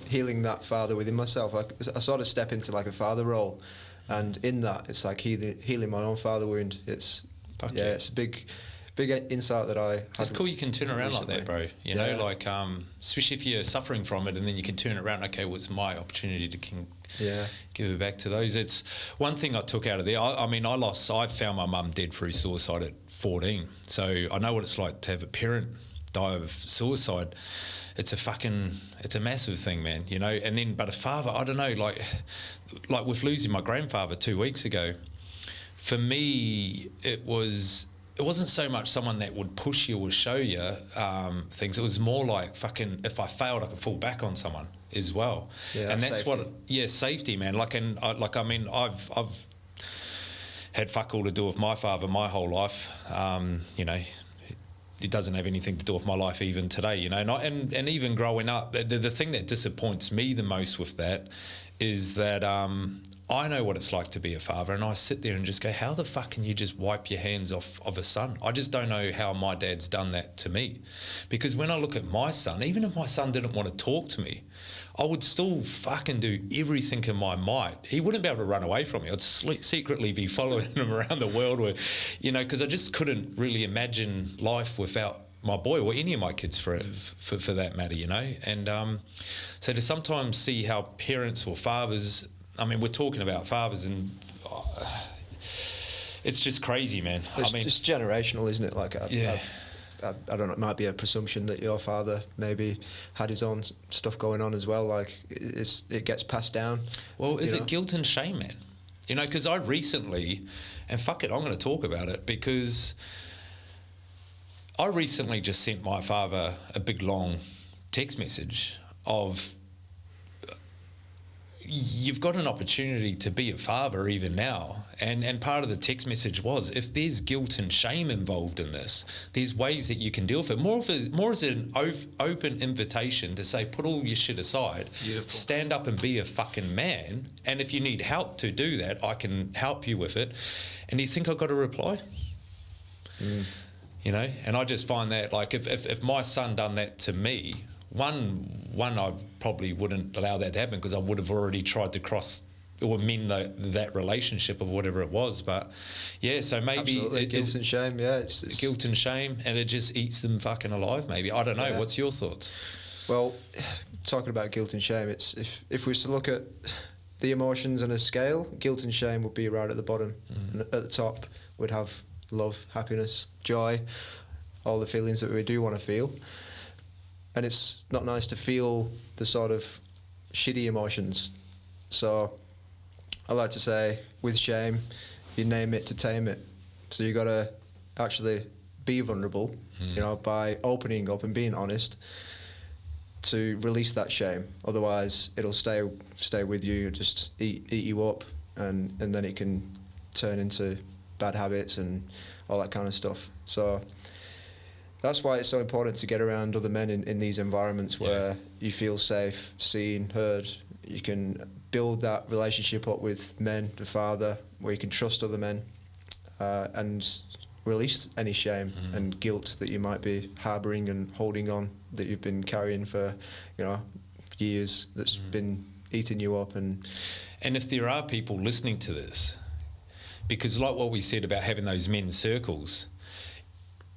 healing that father within myself. I sort of step into like a father role, and in that it's like healing my own father wound. It's a big insight that I had. It's cool you can turn around recently. like that, bro. You know, like especially if you're suffering from it, and then you can turn it around. Okay, what's my opportunity to give it back to those? It's one thing I took out of there. I found my mum dead through suicide at 14, so I know what it's like to have a parent die of suicide. It's a massive thing, man, and then, but a father, I don't know, like with losing my grandfather 2 weeks ago, for me, it wasn't so much someone that would push you or show you things. It was more like fucking, if I failed, I could fall back on someone as well. Yeah, and that's safety. Safety, man. I've had fuck all to do with my father my whole life. It doesn't have anything to do with my life even today, and even growing up, the thing that disappoints me the most with that is that I know what it's like to be a father, and I sit there and just go, how the fuck can you just wipe your hands off of a son? I just don't know how my dad's done that to me. Because when I look at my son, even if my son didn't want to talk to me, I would still fucking do everything in my might. He wouldn't be able to run away from me. I'd secretly be following him around the world, because I just couldn't really imagine life without my boy, or any of my kids for that matter, And so to sometimes see how parents or fathers, I mean, we're talking about fathers, and it's just crazy, man. It's generational, isn't it? Like, I don't know, it might be a presumption that your father maybe had his own stuff going on as well. Like, it gets passed down. Well, is it guilt and shame, man? Because I recently, and fuck it, I'm going to talk about it, because I recently just sent my father a big long text message of, you've got an opportunity to be a father even now. And part of the text message was, if there's guilt and shame involved in this, there's ways that you can deal with it. More as an open invitation to say, put all your shit aside, Beautiful. Stand up and be a fucking man. And if you need help to do that, I can help you with it. And do you think I got a reply? And I just find that, like, if my son done that to me, one I probably wouldn't allow that to happen, because I would have already tried to cross or amend that relationship or whatever it was. But yeah, so maybe guilt and shame. Yeah, it's guilt and shame, and it just eats them fucking alive. Maybe, I don't know. Yeah. What's your thoughts? Well, talking about guilt and shame, it's if we was to look at the emotions on a scale, guilt and shame would be right at the bottom, and at the top we'd have love, happiness, joy, all the feelings that we do want to feel. And it's not nice to feel the sort of shitty emotions. So I like to say, with shame, you name it to tame it. So you got to actually be vulnerable, by opening up and being honest, to release that shame. Otherwise, it'll stay with you, just eat you up, and then it can turn into bad habits and all that kind of stuff. So that's why it's so important to get around other men in these environments where you feel safe, seen, heard. You can build that relationship up with men, the father, where you can trust other men, and release any shame and guilt that you might be harbouring and holding on, that you've been carrying for, years, that's been eating you up. And if there are people listening to this, because like what we said about having those men's circles,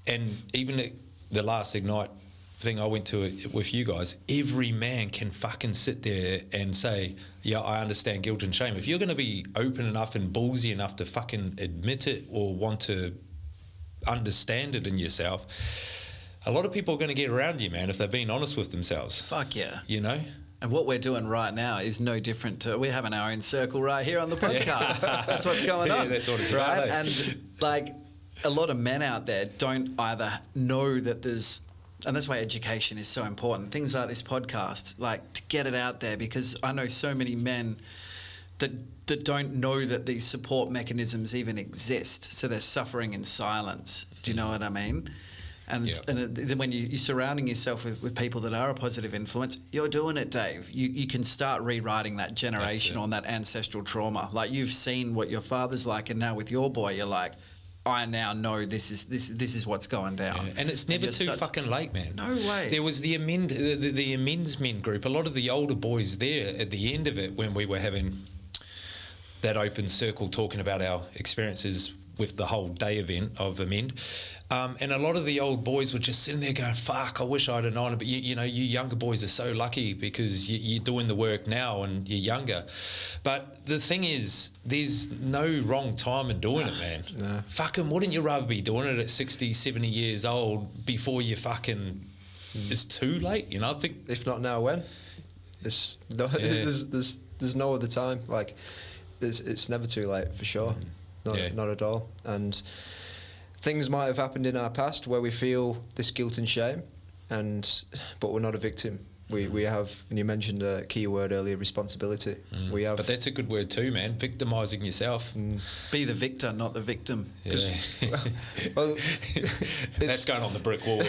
and even at the last Ignite thing I went to with you guys, every man can fucking sit there and say, yeah, I understand guilt and shame. If you're going to be open enough and ballsy enough to fucking admit it or want to understand it in yourself, a lot of people are going to get around you, man, if they're being honest with themselves. Fuck yeah. And what we're doing right now is no different to, we're having our own circle right here on the podcast. That's what's going on. Yeah, that's what it's right? about. And like, a lot of men out there don't either know that there's, and that's why education is so important. Things like this podcast, like, to get it out there, because I know so many men that don't know that these support mechanisms even exist. So they're suffering in silence. Do you know what I mean? And then when you're surrounding yourself with people that are a positive influence, you're doing it, Dave. You can start rewriting that generational and that ancestral trauma. Like, you've seen what your father's like, and now with your boy, you're like, I now know this is what's going down. Yeah. And it's never too fucking late, man. No way. There was the amends men group, a lot of the older boys there at the end of it, when we were having that open circle talking about our experiences with the whole day event of Amend. And a lot of the old boys were just sitting there going, fuck, I wish I'd have known it. But, you younger boys are so lucky because you're doing the work now and you're younger. But the thing is, there's no wrong time in doing it, man. No. Fucking, wouldn't you rather be doing it at 60, 70 years old before you fucking... It's too late, I think... If not now, when? There's no other time. Like, it's never too late, for sure. Not at all. And... things might have happened in our past where we feel this guilt and shame, but we're not a victim. We have, and you mentioned a key word earlier, responsibility. We have, but that's a good word too, man. Victimising yourself. Be the victor, not the victim. Yeah. Well, that's going on the brick wall.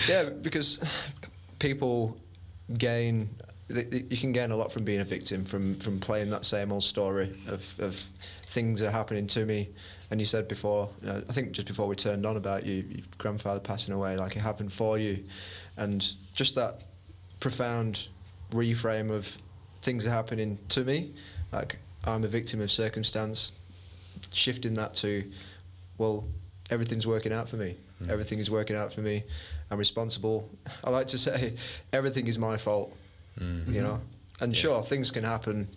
Yeah, because people gain you can gain a lot from being a victim, from playing that same old story of things are happening to me. And you said before, I think just before we turned on, about your grandfather passing away, like it happened for you, and just that profound reframe of things are happening to me, like I'm a victim of circumstance, shifting that to, well, everything's working out for me. Everything is working out for me. I'm responsible. I like to say everything is my fault, you know. And sure, things can happen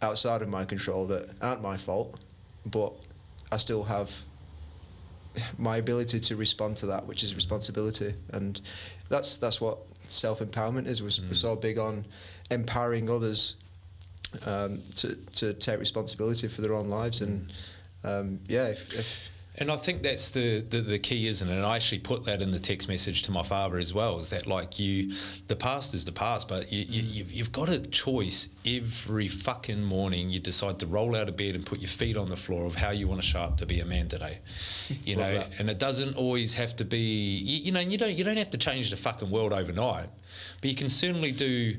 outside of my control that aren't my fault, but I still have my ability to respond to that, which is responsibility. And that's what self-empowerment is. We're so big on empowering others to take responsibility for their own lives. And and I think that's the key, isn't it? And I actually put that in the text message to my father as well, is that like the past is the past, but you've got a choice every fucking morning. You decide to roll out of bed and put your feet on the floor of how you want to show up to be a man today, you know. That. And it doesn't always have to be, you don't have to change the fucking world overnight, but you can certainly do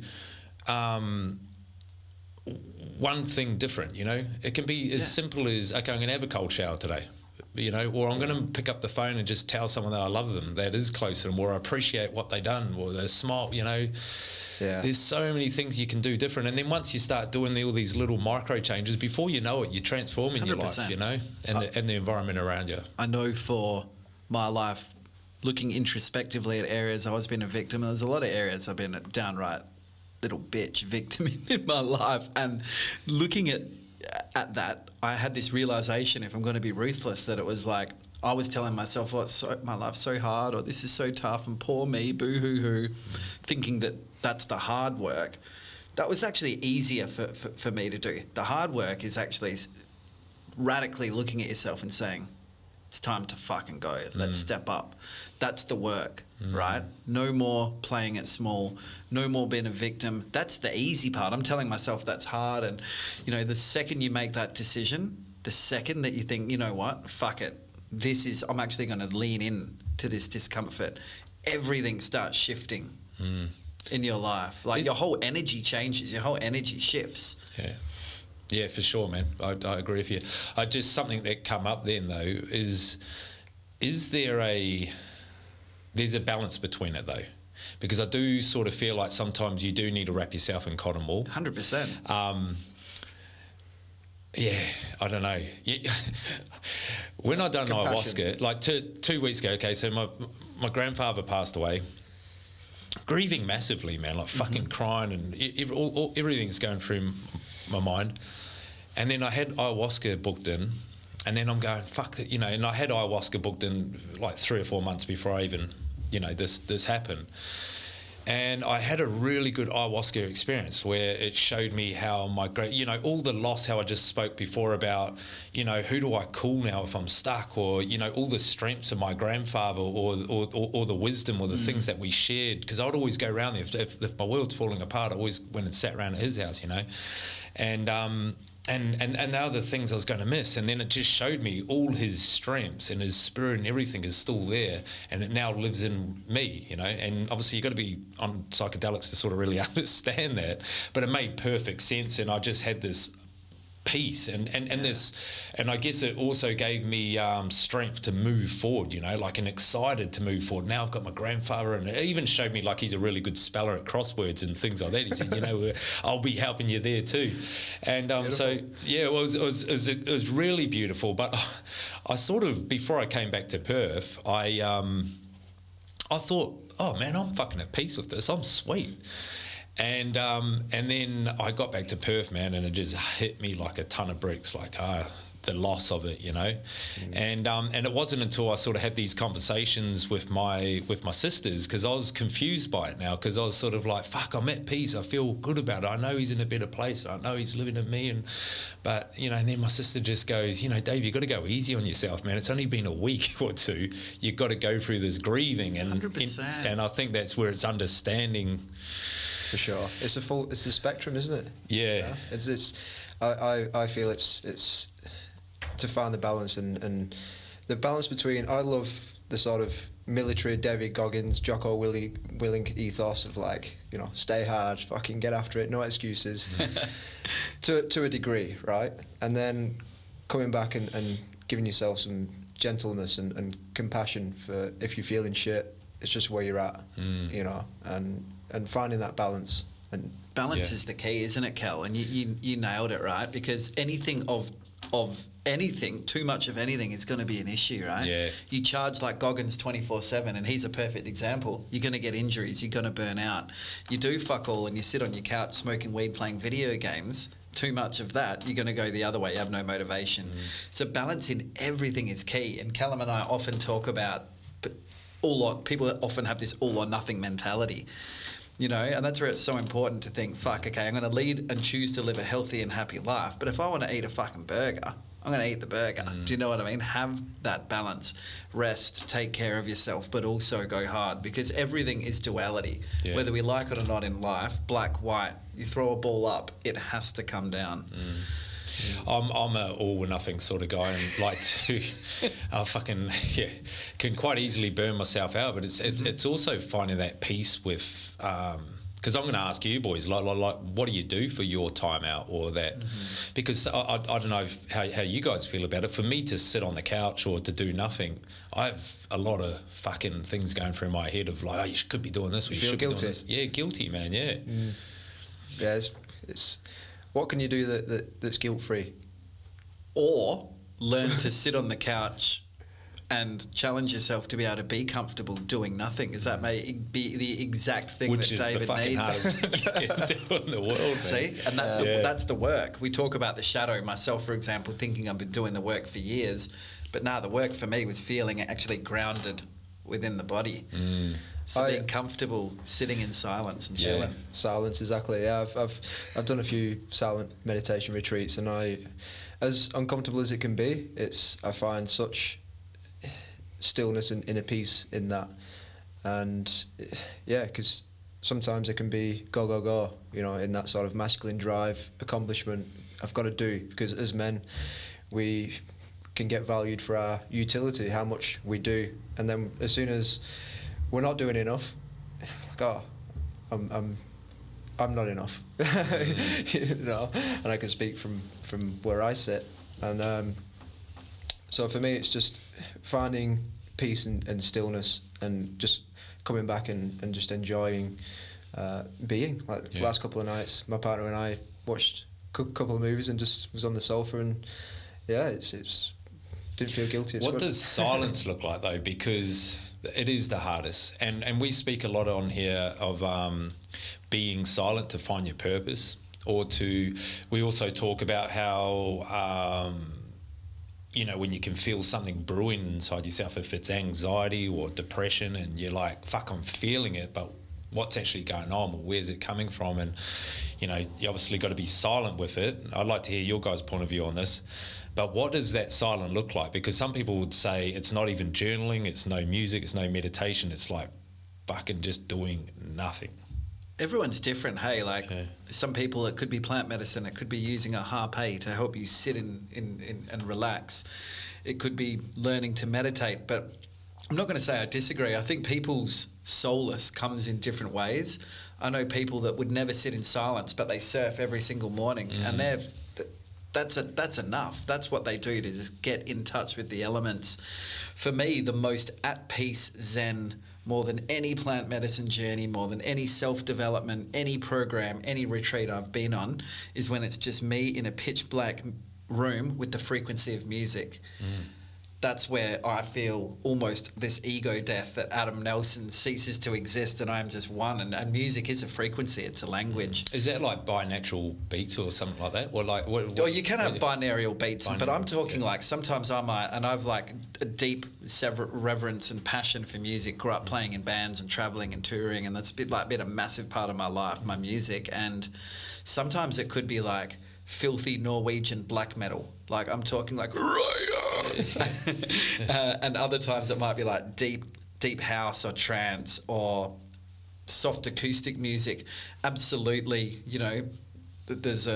one thing different, you know. It can be as simple as, okay, I'm going to have a cold shower today. You know, or I'm going to pick up the phone and just tell someone that I love them, that is close to them, or I appreciate what they done, or their smile, you know. Yeah. There's so many things you can do different. And then once you start doing all these little micro changes, before you know it, you're transforming 100%. Your life, you know, and the environment around you. I know for my life, looking introspectively at areas I was being a victim, there's a lot of areas I've been a downright little bitch victim in my life. And looking at that, I had this realization, if I'm going to be ruthless, that it was like I was telling myself, oh, my life's so hard, or this is so tough, and poor me, boo-hoo-hoo, thinking that that's the hard work. That was actually easier for me to do. The hard work is actually radically looking at yourself and saying, it's time to fucking go. Let's step up. That's the work, right? No more playing it small. No more being a victim. That's the easy part. I'm telling myself that's hard. And, you know, the second you make that decision, the second that you think, you know what, fuck it, I'm actually going to lean in to this discomfort, everything starts shifting in your life. Like your whole energy changes, your whole energy shifts. Yeah. Yeah, for sure, man. I agree with you. Just something that come up then though is there's a balance between it though, because I do sort of feel like sometimes you do need to wrap yourself in cotton wool. 100%. Yeah, I don't know. When I done ayahuasca, like 2 weeks ago, okay, so my grandfather passed away. Grieving massively, man, like fucking crying, and everything's going through my mind. And then I had ayahuasca booked in, and then I'm going, fuck it, you know, and I had ayahuasca booked in like 3 or 4 months before I even, you know, this happened. And I had a really good ayahuasca experience where it showed me how you know, all the loss, how I just spoke before about, you know, who do I call now if I'm stuck, or, you know, all the strengths of my grandfather, or the wisdom, or the things that we shared. Because I'd always go around there. If my world's falling apart, I always went and sat around at his house, you know. And the other things I was going to miss. And then it just showed me all his strengths, and his spirit and everything is still there, and it now lives in me, you know. And obviously you've got to be on psychedelics to sort of really understand that, but it made perfect sense. And I just had this peace and this, and I guess it also gave me strength to move forward, you know, like, and excited to move forward. Now I've got my grandfather, and it even showed me like he's a really good speller at crosswords and things like that. He said, you know, I'll be helping you there too. And so yeah, it was really beautiful. But I sort of, before I came back to Perth, I thought, oh man, I'm fucking at peace with this, I'm sweet. And then I got back to Perth, man, and it just hit me like a ton of bricks, like the loss of it, you know. And it wasn't until I sort of had these conversations with my sisters, because I was confused by it now, because I was sort of like, fuck, I'm at peace, I feel good about it, I know he's in a better place, I know he's living in me, but you know. And then my sister just goes, you know, Dave, you've got to go easy on yourself, man, it's only been a week or two, you've got to go through this grieving. And 100%. And I think that's where it's understanding. For sure, it's a spectrum, isn't it? Yeah. I feel it's to find the balance, and the balance between, I love the sort of military David Goggins, Jocko Willink ethos of like, you know, stay hard, fucking get after it, no excuses, to a degree, right? And then coming back and giving yourself some gentleness and compassion for if you're feeling shit, it's just where you're at, you know, and finding that balance. And balance is the key, isn't it, Cal? And you nailed it, right? Because anything of anything, too much of anything is going to be an issue, right? Yeah. You charge like Goggins 24/7, and he's a perfect example. You're going to get injuries. You're going to burn out. You do fuck all, and you sit on your couch smoking weed, playing video games. Too much of that, you're going to go the other way. You have no motivation. So balance in everything is key. And Callum and I often talk about people often have this all or nothing mentality. You know, and that's where it's so important to think, fuck, okay, I'm going to lead and choose to live a healthy and happy life. But if I want to eat a fucking burger, I'm going to eat the burger. Do you know what I mean? Have that balance. Rest, take care of yourself, but also go hard, because everything is duality. Yeah. Whether we like it or not in life, black, white, you throw a ball up, it has to come down. I'm a all or nothing sort of guy, and like to, I fucking can quite easily burn myself out. But it's also finding that peace with, because I'm going to ask you boys, like what do you do for your time out or that? Because I don't know how you guys feel about it. For me to sit on the couch or to do nothing, I have a lot of fucking things going through my head of like, oh, you could be doing this, or you should be doing this. Yeah, guilty, man. Yeah. Yeah, it's what can you do that's guilt-free? Or learn to sit on the couch and challenge yourself to be able to be comfortable doing nothing, because that may be the exact thing which that is David the fucking needs. hardest thing you can do in the world. See, and that's the work. We talk about the shadow. Myself, for example, thinking I've been doing the work for years, but the work for me was feeling actually grounded within the body. So being comfortable, sitting in silence and chilling. Silence, exactly. Yeah, I've done a few silent meditation retreats, and as uncomfortable as it can be, I find such stillness and inner peace in that. And yeah, because sometimes it can be go, go, go, you know, in that sort of masculine drive, accomplishment, I've got to do, because as men, we can get valued for our utility, how much we do. And then as soon as we're not doing enough, like, oh, I'm not enough, you know, and I can speak from where I sit. And so for me, it's just finding peace and stillness, and just coming back and just enjoying being. Like last couple of nights, my partner and I watched a couple of movies and just was on the sofa, and it's didn't feel guilty. What does silence look like though? Because it is the hardest, and we speak a lot on here of being silent to find your purpose, or we also talk about how you know, when you can feel something brewing inside yourself, if it's anxiety or depression, and you're like, fuck, I'm feeling it, but what's actually going on, or where's it coming from? And you know, you obviously got to be silent with it. I'd like to hear your guys' point of view on this. But what does that silent look like? Because some people would say it's not even journaling, it's no music, it's no meditation, it's like fucking just doing nothing. Everyone's different, hey? Like some people, it could be plant medicine, it could be using a harpe to help you sit in and relax. It could be learning to meditate, but I'm not going to say I disagree. I think people's solace comes in different ways. I know people that would never sit in silence, but they surf every single morning, and that's enough. That's what they do, to just get in touch with the elements. For me, the most at peace Zen, more than any plant medicine journey, more than any self-development, any program, any retreat I've been on, is when it's just me in a pitch black room with the frequency of music. That's where I feel almost this ego death, that Adam Nelson ceases to exist and I'm just one. And music is a frequency, it's a language. Is that like binaural beats or something like that? Or like what you can have binaural beats, but I'm talking like sometimes I might, and I've like a deep reverence and passion for music. Grew up playing in bands and traveling and touring, and that's been a massive part of my life, my music. And sometimes it could be like filthy Norwegian black metal. Like I'm talking like and other times it might be like deep house or trance or soft acoustic music. Absolutely, you know, there's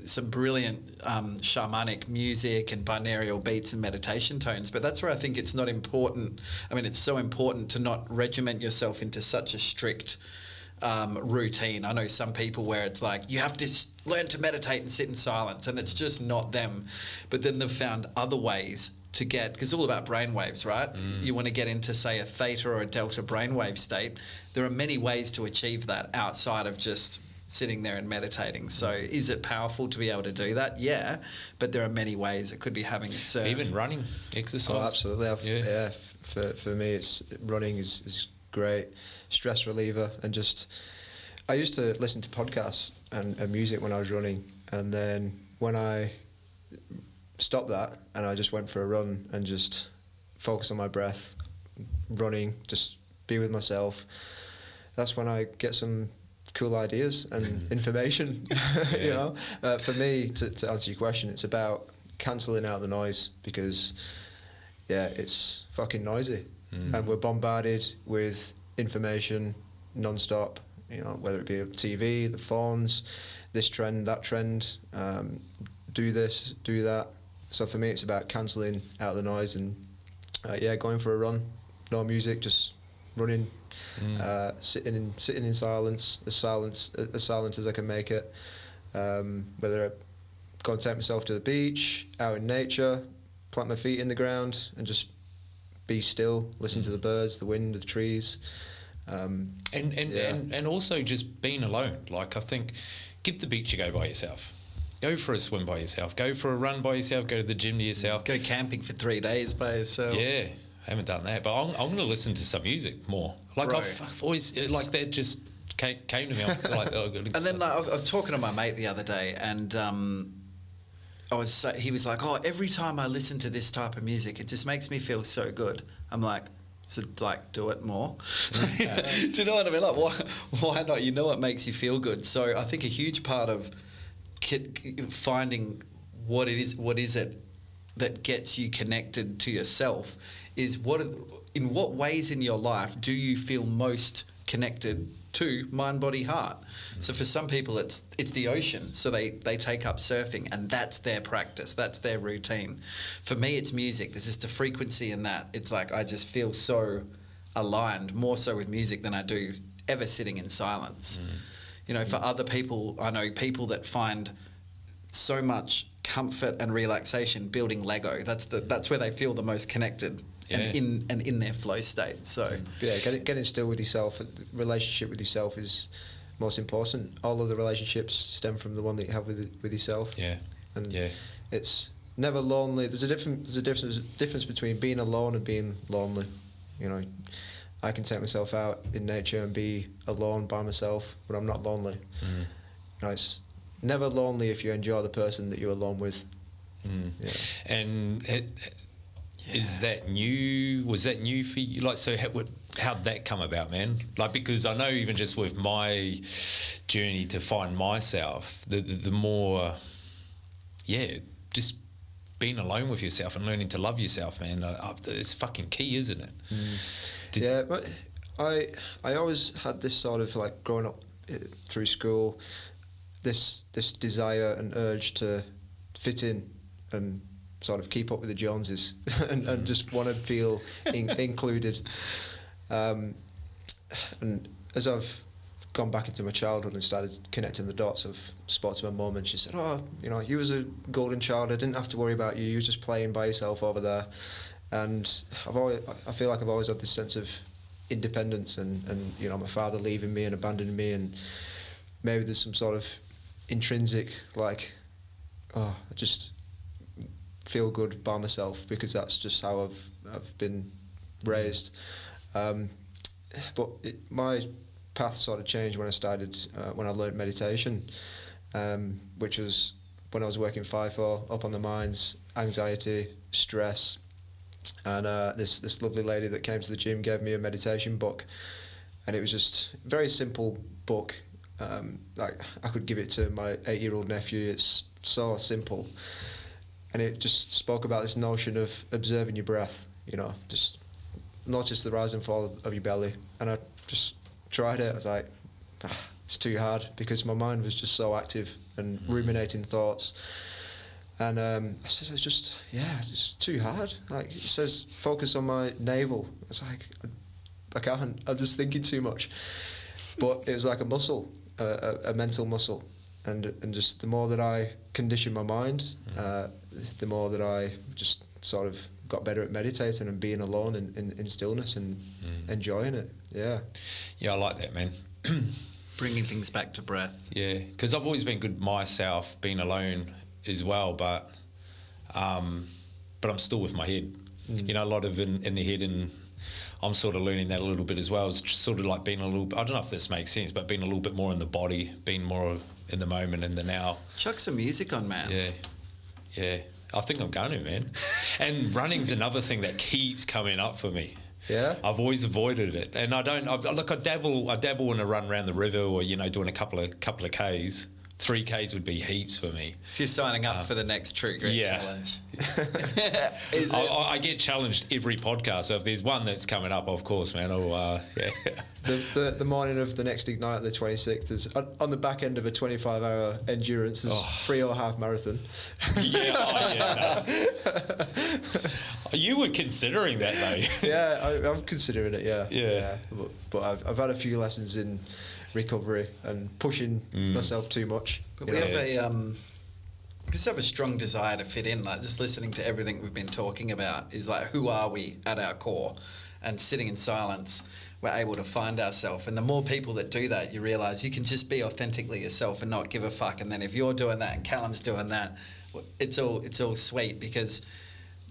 some brilliant shamanic music and binaural beats and meditation tones, but that's where I think it's not important. I mean, it's so important to not regiment yourself into such a strict routine. I know some people where it's like, you have to learn to meditate and sit in silence, and it's just not them. But then they've found other ways to get, because it's all about brainwaves, right? You want to get into, say, a theta or a delta brainwave state. There are many ways to achieve that outside of just sitting there and meditating. So is it powerful to be able to do that? Yeah, but there are many ways. It could be having a surf. Even running, exercise. Oh, absolutely. For me, it's running is great, stress reliever, and just I used to listen to podcasts and music when I was running, and then when I stopped that and I just went for a run and just focus on my breath, running, just be with myself, that's when I get some cool ideas and information. You know, for me, to answer your question, it's about cancelling out the noise, because it's fucking noisy, and we're bombarded with information non-stop, you know, whether it be TV, the phones, this trend, that trend, do this, do that. So for me, it's about cancelling out the noise and going for a run, no music, just running, sitting in silence, as silent as I can make it. Whether I go and take myself to the beach, out in nature, plant my feet in the ground, and just be still, listen to the birds, the wind, the trees. And also just being alone. Like, I think, give the beach a go by yourself. Go for a swim by yourself. Go for a run by yourself. Go to the gym to yourself. Go camping for 3 days by yourself. Yeah, I haven't done that, but I'm going to listen to some music more. Like, Right. I've always, like, that just came to me. I'm like, oh, good. And then like, I was talking to my mate the other day, and he was like, "Oh, every time I listen to this type of music, it just makes me feel so good." I'm like, "So, like, do it more." Do you know what I mean? Like, why not? You know what makes you feel good. So I think a huge part of finding what is it that gets you connected to yourself is in what ways in your life do you feel most connected to mind, body, heart. So for some people it's the ocean, so they take up surfing, and that's their practice, that's their routine. For me, it's music. There's just a frequency in that. It's like I just feel so aligned, more so with music than I do ever sitting in silence. You know, for other people, I know people that find so much comfort and relaxation building Lego. That's where they feel the most connected. And in their flow state. So getting still with yourself, relationship with yourself is most important. All of the relationships stem from the one that you have with yourself. It's never lonely. There's a difference between being alone and being lonely. You know, I can take myself out in nature and be alone by myself, but I'm not lonely. You know, it's never lonely if you enjoy the person that you're alone with. And is that new? Was that new for you? Like, so how'd that come about, man? Like, because I know even just with my journey to find myself, the more, just being alone with yourself and learning to love yourself, man, it's fucking key, isn't it? But I always had this sort of, like, growing up through school, this desire and urge to fit in and sort of keep up with the Joneses and just want to feel included. And as I've gone back into my childhood and started connecting the dots, I've spoke to my mum, and she said, "Oh, you know, you was a golden child. I didn't have to worry about you. You were just playing by yourself over there." And I feel like I've always had this sense of independence, and you know, my father leaving me and abandoning me, and maybe there's some sort of intrinsic, like, I just feel good by myself, because that's just how I've been raised. But my path sort of changed when I started when I learned meditation, which was when I was working FIFO, up on the mines, anxiety, stress, and this lovely lady that came to the gym gave me a meditation book, and it was just a very simple book. Like, I could give it to my 8-year-old nephew. It's so simple. And it just spoke about this notion of observing your breath, you know, just notice the rise and fall of your belly. And I just tried it. I was like, it's too hard, because my mind was just so active and ruminating thoughts. And I said, it's just too hard. Like, it says, focus on my navel. It's like, I can't, I'm just thinking too much. But it was like a muscle, a mental muscle. And just the more that I conditioned my mind, the more that I just sort of got better at meditating and being alone in stillness and enjoying it. Yeah. Yeah, I like that, man. Bringing things back to breath. Yeah, because I've always been good myself, being alone as well, but I'm still with my head. You know, a lot of in the head, and I'm sort of learning that a little bit as well. It's sort of like being a little, I don't know if this makes sense, but being a little bit more in the body, being more in the moment, in the now. Chuck some music on, man. Yeah. I think I'm going to, man. And running's another thing that keeps coming up for me. Yeah, I've always avoided it, and I dabble in a run around the river, or doing a couple of Ks. 3Ks would be heaps for me. So you're signing up for the next True Grit challenge. I get challenged every podcast, so if there's one that's coming up, of course, man. The morning of the next Ignite, the 26th, is on the back end of a 25-hour endurance, is 3 or half marathon. You were considering that, though. Yeah, I'm considering it. Yeah. But I've had a few lessons in recovery and pushing myself too much. But we just have a strong desire to fit in. Like, just listening to everything we've been talking about is like, who are we at our core? And sitting in silence, we're able to find ourselves. And the more people that do that, you realise you can just be authentically yourself and not give a fuck. And then if you're doing that and Callum's doing that, it's all sweet, because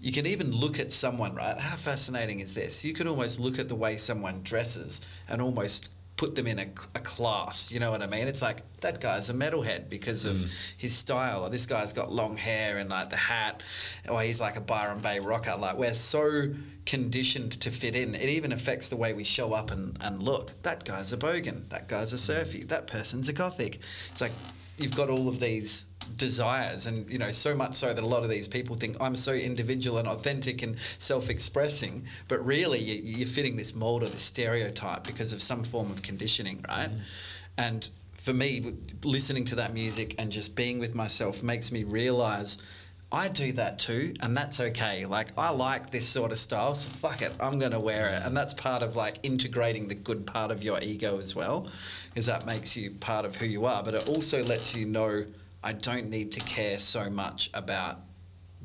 you can even look at someone, right? How fascinating is this? You can almost look at the way someone dresses and almost put them in a class, you know what I mean? It's like, that guy's a metalhead because of his style, or this guy's got long hair and like the hat, or he's like a Byron Bay rocker. Like, we're so conditioned to fit in. It even affects the way we show up and look. That guy's a bogan, that guy's a surfy, that person's a gothic. It's like, you've got all of these desires, and so much so that a lot of these people think I'm so individual and authentic and self-expressing, but really you're fitting this mold or this stereotype because of some form of conditioning, right? And for me, listening to that music and just being with myself makes me realize I do that too, and that's okay. Like, I like this sort of style, so fuck it, I'm going to wear it. And that's part of like integrating the good part of your ego as well, because that makes you part of who you are, but it also lets you know I don't need to care so much about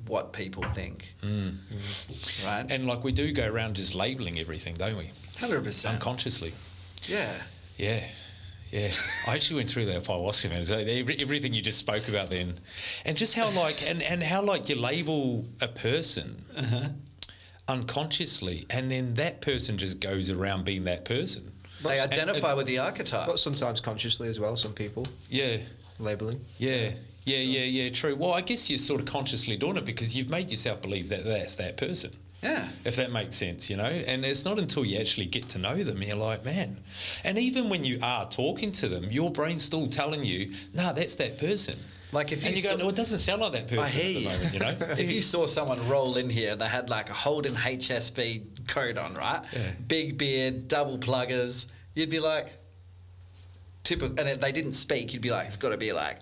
what people think. Right? And like, we do go around just labelling everything, don't we? 100%. Unconsciously. Yeah. I actually went through that ayahuasca, man. So everything you just spoke about then, and just how like and how like you label a person unconsciously, and then that person just goes around being that person. They identify with the archetype. But sometimes consciously as well, some people. Yeah. Labeling. Yeah, true. Well, I guess you're sort of consciously doing it because you've made yourself believe that that's that person. Yeah. If that makes sense, And it's not until you actually get to know them, you're like, man. And even when you are talking to them, your brain's still telling you, nah, that's that person. Like, if you go, no, it doesn't sound like that person at the moment, If you saw someone roll in here, they had like a Holden HSB coat on, right? Yeah. Big beard, double pluggers. You'd be like, typical, and they didn't speak. You'd be like, it's got to be like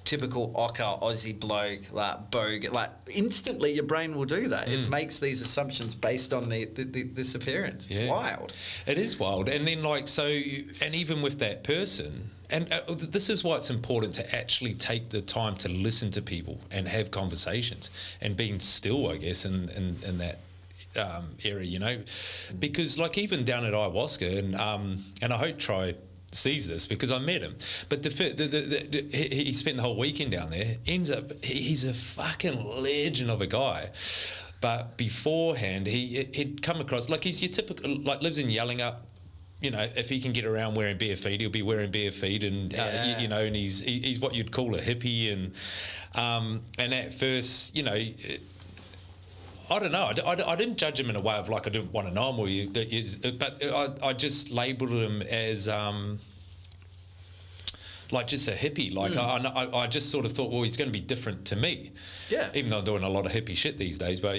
typical ochre Aussie bloke, like bogue. Like, instantly your brain will do that. It makes these assumptions based on this appearance. It's wild. It is wild. And then and even with that person, and this is why it's important to actually take the time to listen to people and have conversations and being still, I guess, in that area, because like even down at ayahuasca, and I hope sees this because I met him, but he spent the whole weekend down there. Ends up, he's a fucking legend of a guy. But beforehand, he'd come across, like, he's your typical, like, lives in Yellingup. If he can get around wearing bare feet, he'll be wearing bare feet, and and he's what you'd call a hippie, and at first, I don't know. I didn't judge him in a way of like I didn't want to know him, but I just labelled him as like just a hippie. Like I just sort of thought, well, he's going to be different to me. Yeah. Even though I'm doing a lot of hippie shit these days, but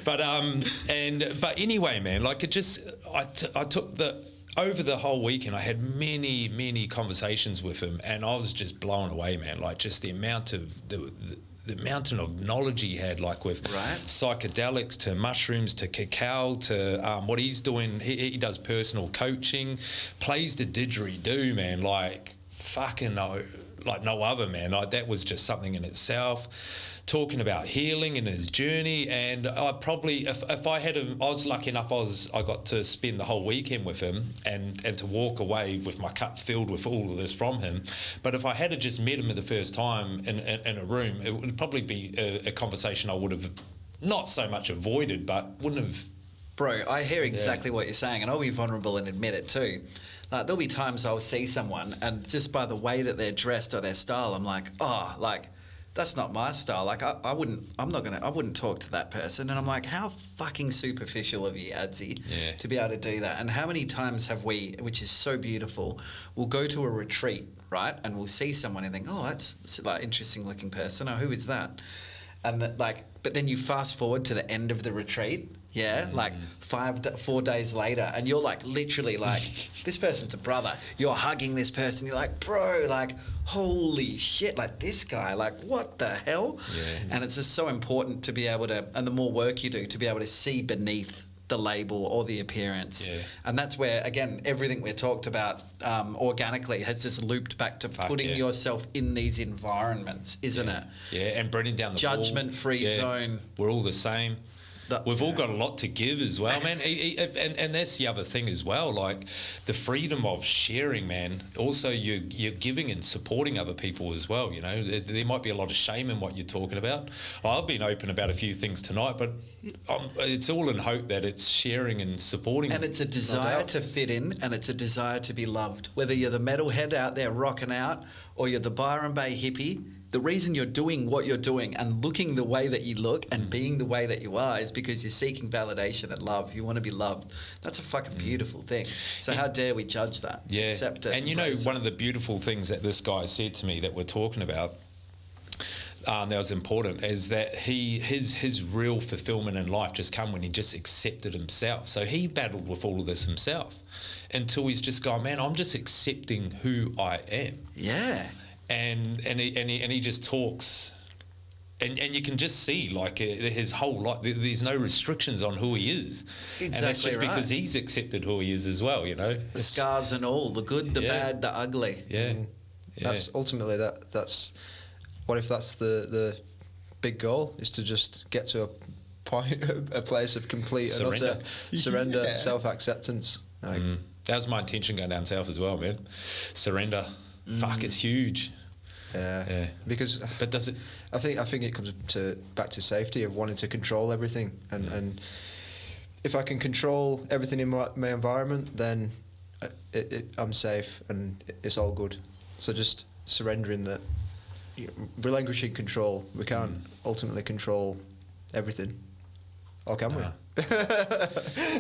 but anyway, man. Like, it just I took the over the whole weekend, I had many conversations with him, and I was just blown away, man. Like just the amount of the mountain of knowledge he had, like with psychedelics to mushrooms to cacao to what he's doing. He does personal coaching, plays the didgeridoo, man. Like fucking no other, man. Like that was just something in itself. Talking about healing and his journey, and I probably, if I had him, I was lucky enough. I got to spend the whole weekend with him, and to walk away with my cup filled with all of this from him. But if I had to just met him the first time in a room, it would probably be a conversation I would have not so much avoided, but wouldn't have. Bro, I hear exactly what you're saying, and I'll be vulnerable and admit it too. Like there'll be times I'll see someone, and just by the way that they're dressed or their style, I'm like, oh, like. That's not my style. Like I wouldn't talk to that person. And I'm like, how fucking superficial of you, Adzi, to be able to do that. And how many times have we, which is so beautiful, we'll go to a retreat, right? And we'll see someone and think, oh, that's like interesting looking person. Oh, who is that? And but then you fast forward to the end of the retreat. Yeah, like 4 days later, and you're like literally like, this person's a brother. You're hugging this person. You're like, bro, like, holy shit, like this guy, like what the hell? Yeah. And it's just so important to be able to, and the more work you do, to be able to see beneath the label or the appearance. Yeah. And that's where, again, everything we talked about organically has just looped back to putting yourself in these environments, isn't it? Yeah, and bringing down the judgment-free zone. We're all the same. We've all got a lot to give as well, man. And that's the other thing as well, like the freedom of sharing, man. Also, you're giving and supporting other people as well, you know. There might be a lot of shame in what you're talking about. I've been open about a few things tonight, but it's all in hope that it's sharing and supporting. And it's a desire to fit in, and it's a desire to be loved. Whether you're the metalhead out there rocking out or you're the Byron Bay hippie, the reason you're doing what you're doing and looking the way that you look and being the way that you are is because you're seeking validation and love. You want to be loved. That's a fucking beautiful thing. So how dare we judge that? Yeah. Accept it. And you know, one of the beautiful things that this guy said to me that we're talking about that was important is that his real fulfillment in life just come when he just accepted himself. So he battled with all of this himself until he's just gone, man, I'm just accepting who I am. Yeah. And he just talks, and you can just see like his whole life. There's no restrictions on who he is, exactly, and that's just because he's accepted who he is as well. You know, the scars and all, the good, the bad, the ugly. Yeah, that's ultimately that's. What if that's the big goal is to just get to a point, a place of complete surrender. And utter surrender, self-acceptance. Like, that was my intention going down south as well, man. Surrender. Fuck, it's huge. Yeah. Because, but does it? I think it comes back to safety of wanting to control everything, and if I can control everything in my environment, then I'm safe and it's all good. So just surrendering that, relinquishing control. We can't ultimately control everything, or can we?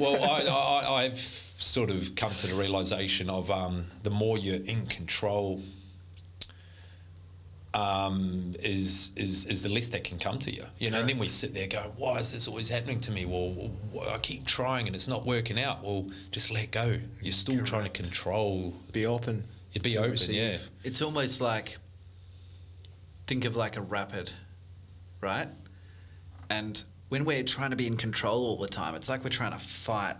Well, I've sort of come to the realization of the more you're in control, is the less that can come to you. You know, and then we sit there going, why is this always happening to me? Well, I keep trying and it's not working out. Well, just let go. You're still trying to control. Be open. You'd be open, receive. yeah. It's almost like, think of like a rapid, right? And when we're trying to be in control all the time, it's like we're trying to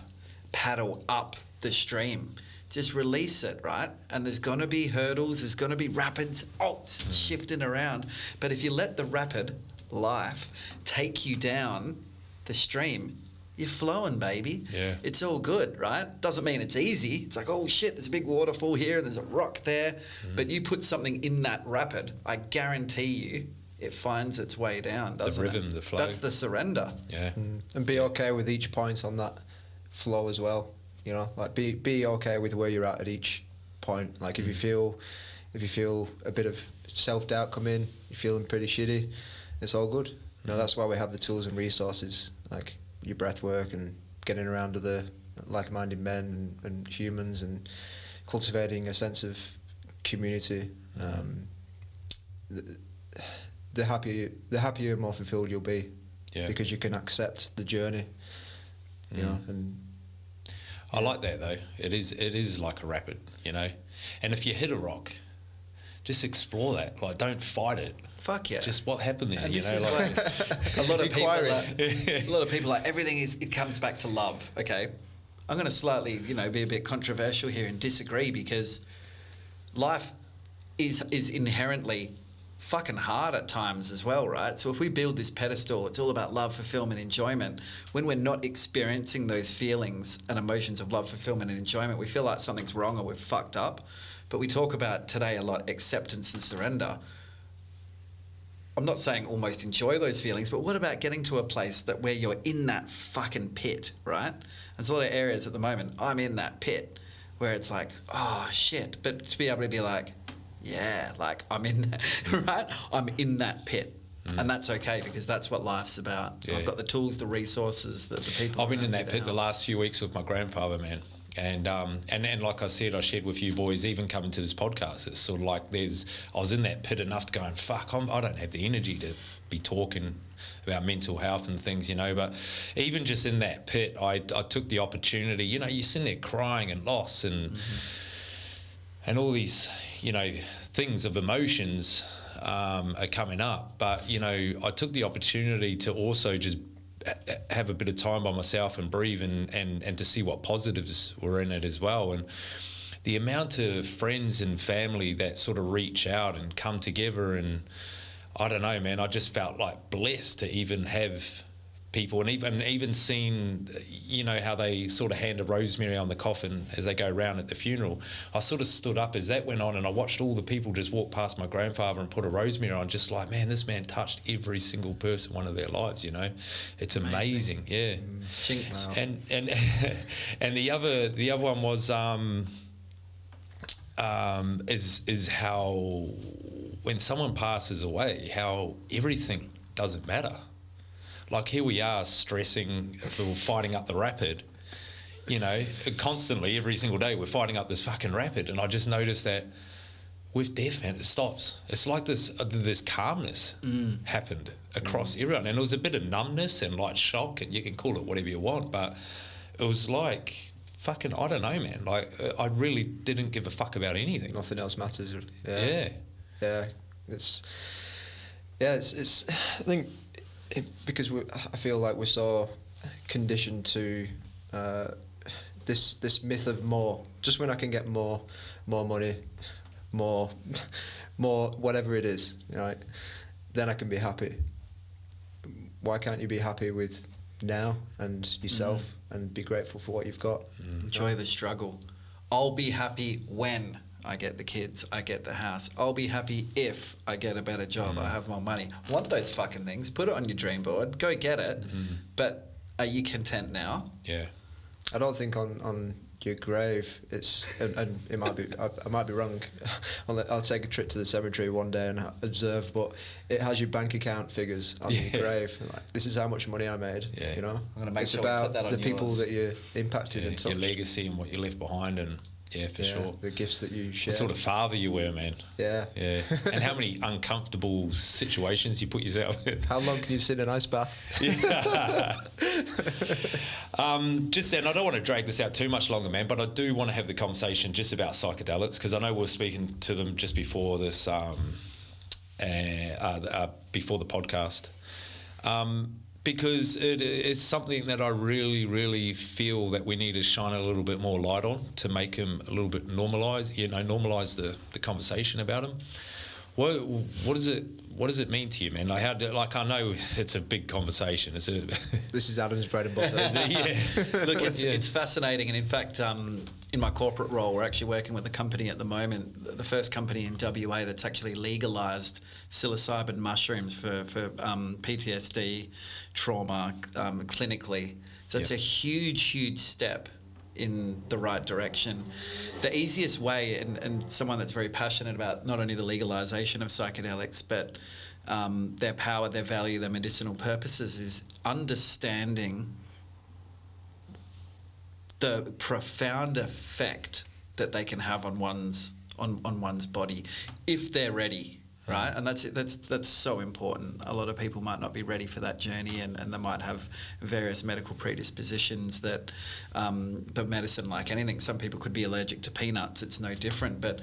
paddle up the stream. Just release it, right? And there's going to be hurdles, there's going to be rapids, shifting around. But if you let the rapid life take you down the stream, you're flowing, baby. Yeah. It's all good, right? Doesn't mean it's easy. It's like, oh shit, there's a big waterfall here and there's a rock there. But you put something in that rapid, I guarantee you, it finds its way down, doesn't it? The rhythm, the flow. That's the surrender. Yeah. And be okay with each point on that flow as well. You know, like be okay with where you're at each point. Like if you feel a bit of self-doubt come in, you're feeling pretty shitty, it's all good. You know, that's why we have the tools and resources, like your breath work and getting around other like-minded men and humans and cultivating a sense of community. The happier, more fulfilled you'll be, because you can accept the journey, you know. And I like that though. It is like a rapid, you know. And if you hit a rock, just explore that. Like, don't fight it. Fuck yeah. Just what happened there, And you this know. is Like, a lot of people. A lot of people like everything it comes back to love. Okay, I'm going to slightly, be a bit controversial here and disagree, because life is inherently fucking hard at times as well, right? So if we build this pedestal, it's all about love, fulfillment, enjoyment. When we're not experiencing those feelings and emotions of love, fulfillment, and enjoyment, we feel like something's wrong or we're fucked up. But we talk about today a lot acceptance and surrender. I'm not saying almost enjoy those feelings, but what about getting to a place that where you're in that fucking pit, right? There's a lot of areas at the moment, I'm in that pit, where it's like, oh shit. But to be able to be like, yeah, like I'm in, right? I'm in that pit. And that's okay, because that's what life's about. Yeah. I've got the tools, the resources, the people. I've been in around me that to pit the help. last few weeks with my grandfather, man. And like I said, I shared with you boys, even coming to this podcast, it's sort of like I was in that pit enough to go, and fuck, I don't have the energy to be talking about mental health and things, you know. But even just in that pit, I took the opportunity, you know, you're sitting there crying and loss and and all these, you know, things of emotions are coming up. But, you know, I took the opportunity to also just have a bit of time by myself and breathe and to see what positives were in it as well. And the amount of friends and family that sort of reach out and come together, and I don't know, man, I just felt like blessed to even have people, and even seen, you know, how they sort of hand a rosemary on the coffin as they go around at the funeral. I sort of stood up as that went on, and I watched all the people just walk past my grandfather and put a rosemary on, just like, man, this man touched every single person, one of their lives, you know. It's amazing. Yeah. Jinx. Wow. And the other one was is how when someone passes away, how everything doesn't matter. Like, here we are stressing, we're fighting up the rapid, you know, constantly, every single day we're fighting up this fucking rapid. And I just noticed that with death, man, it stops. It's like this calmness happened across everyone. And it was a bit of numbness and like shock, and you can call it whatever you want, but it was like fucking, I don't know, man. Like, I really didn't give a fuck about anything. Nothing else matters. Yeah. It's I think because I feel like we're so conditioned to this myth of more. Just when I can get more money, more whatever it is, right, then I can be happy. Why can't you be happy with now and yourself and be grateful for what you've got? Enjoy the struggle. I'll be happy when I get the kids, I get the house. I'll be happy if I get a better job, I have more money. Want those fucking things, put it on your dream board, go get it. But are you content now? Yeah. I don't think on your grave it's, and it might be, I might be wrong. I'll take a trip to the cemetery one day and observe, but it has your bank account figures on your grave. Like, this is how much money I made. Yeah. You know, I'm gonna make it's sure we about put that on the people yours. that you impacted and touched. Your legacy and what you left behind, and for sure. The gifts that you share. What sort of father you were, man. Yeah. And how many uncomfortable situations you put yourself in. How long can you sit in an ice bath? Yeah. Just saying, I don't want to drag this out too much longer, man, but I do want to have the conversation just about psychedelics, because I know we were speaking to them just before this, before the podcast. Because it's something that I really, really feel that we need to shine a little bit more light on to make them a little bit normalise the conversation about them. What does it mean to you, man? Like, I know it's a big conversation. This is Adam's bread and butter. Yeah. Look, it's fascinating, and in fact, in my corporate role, we're actually working with a company at the moment, the first company in WA that's actually legalised psilocybin mushrooms for PTSD, trauma, clinically. So it's a huge step in the right direction. The easiest way, and someone that's very passionate about not only the legalisation of psychedelics, but their power, their value, their medicinal purposes, is understanding the profound effect that they can have on one's body if they're ready. right? And that's so important. A lot of people might not be ready for that journey, and they might have various medical predispositions that the medicine, like anything, some people could be allergic to peanuts. It's no different. But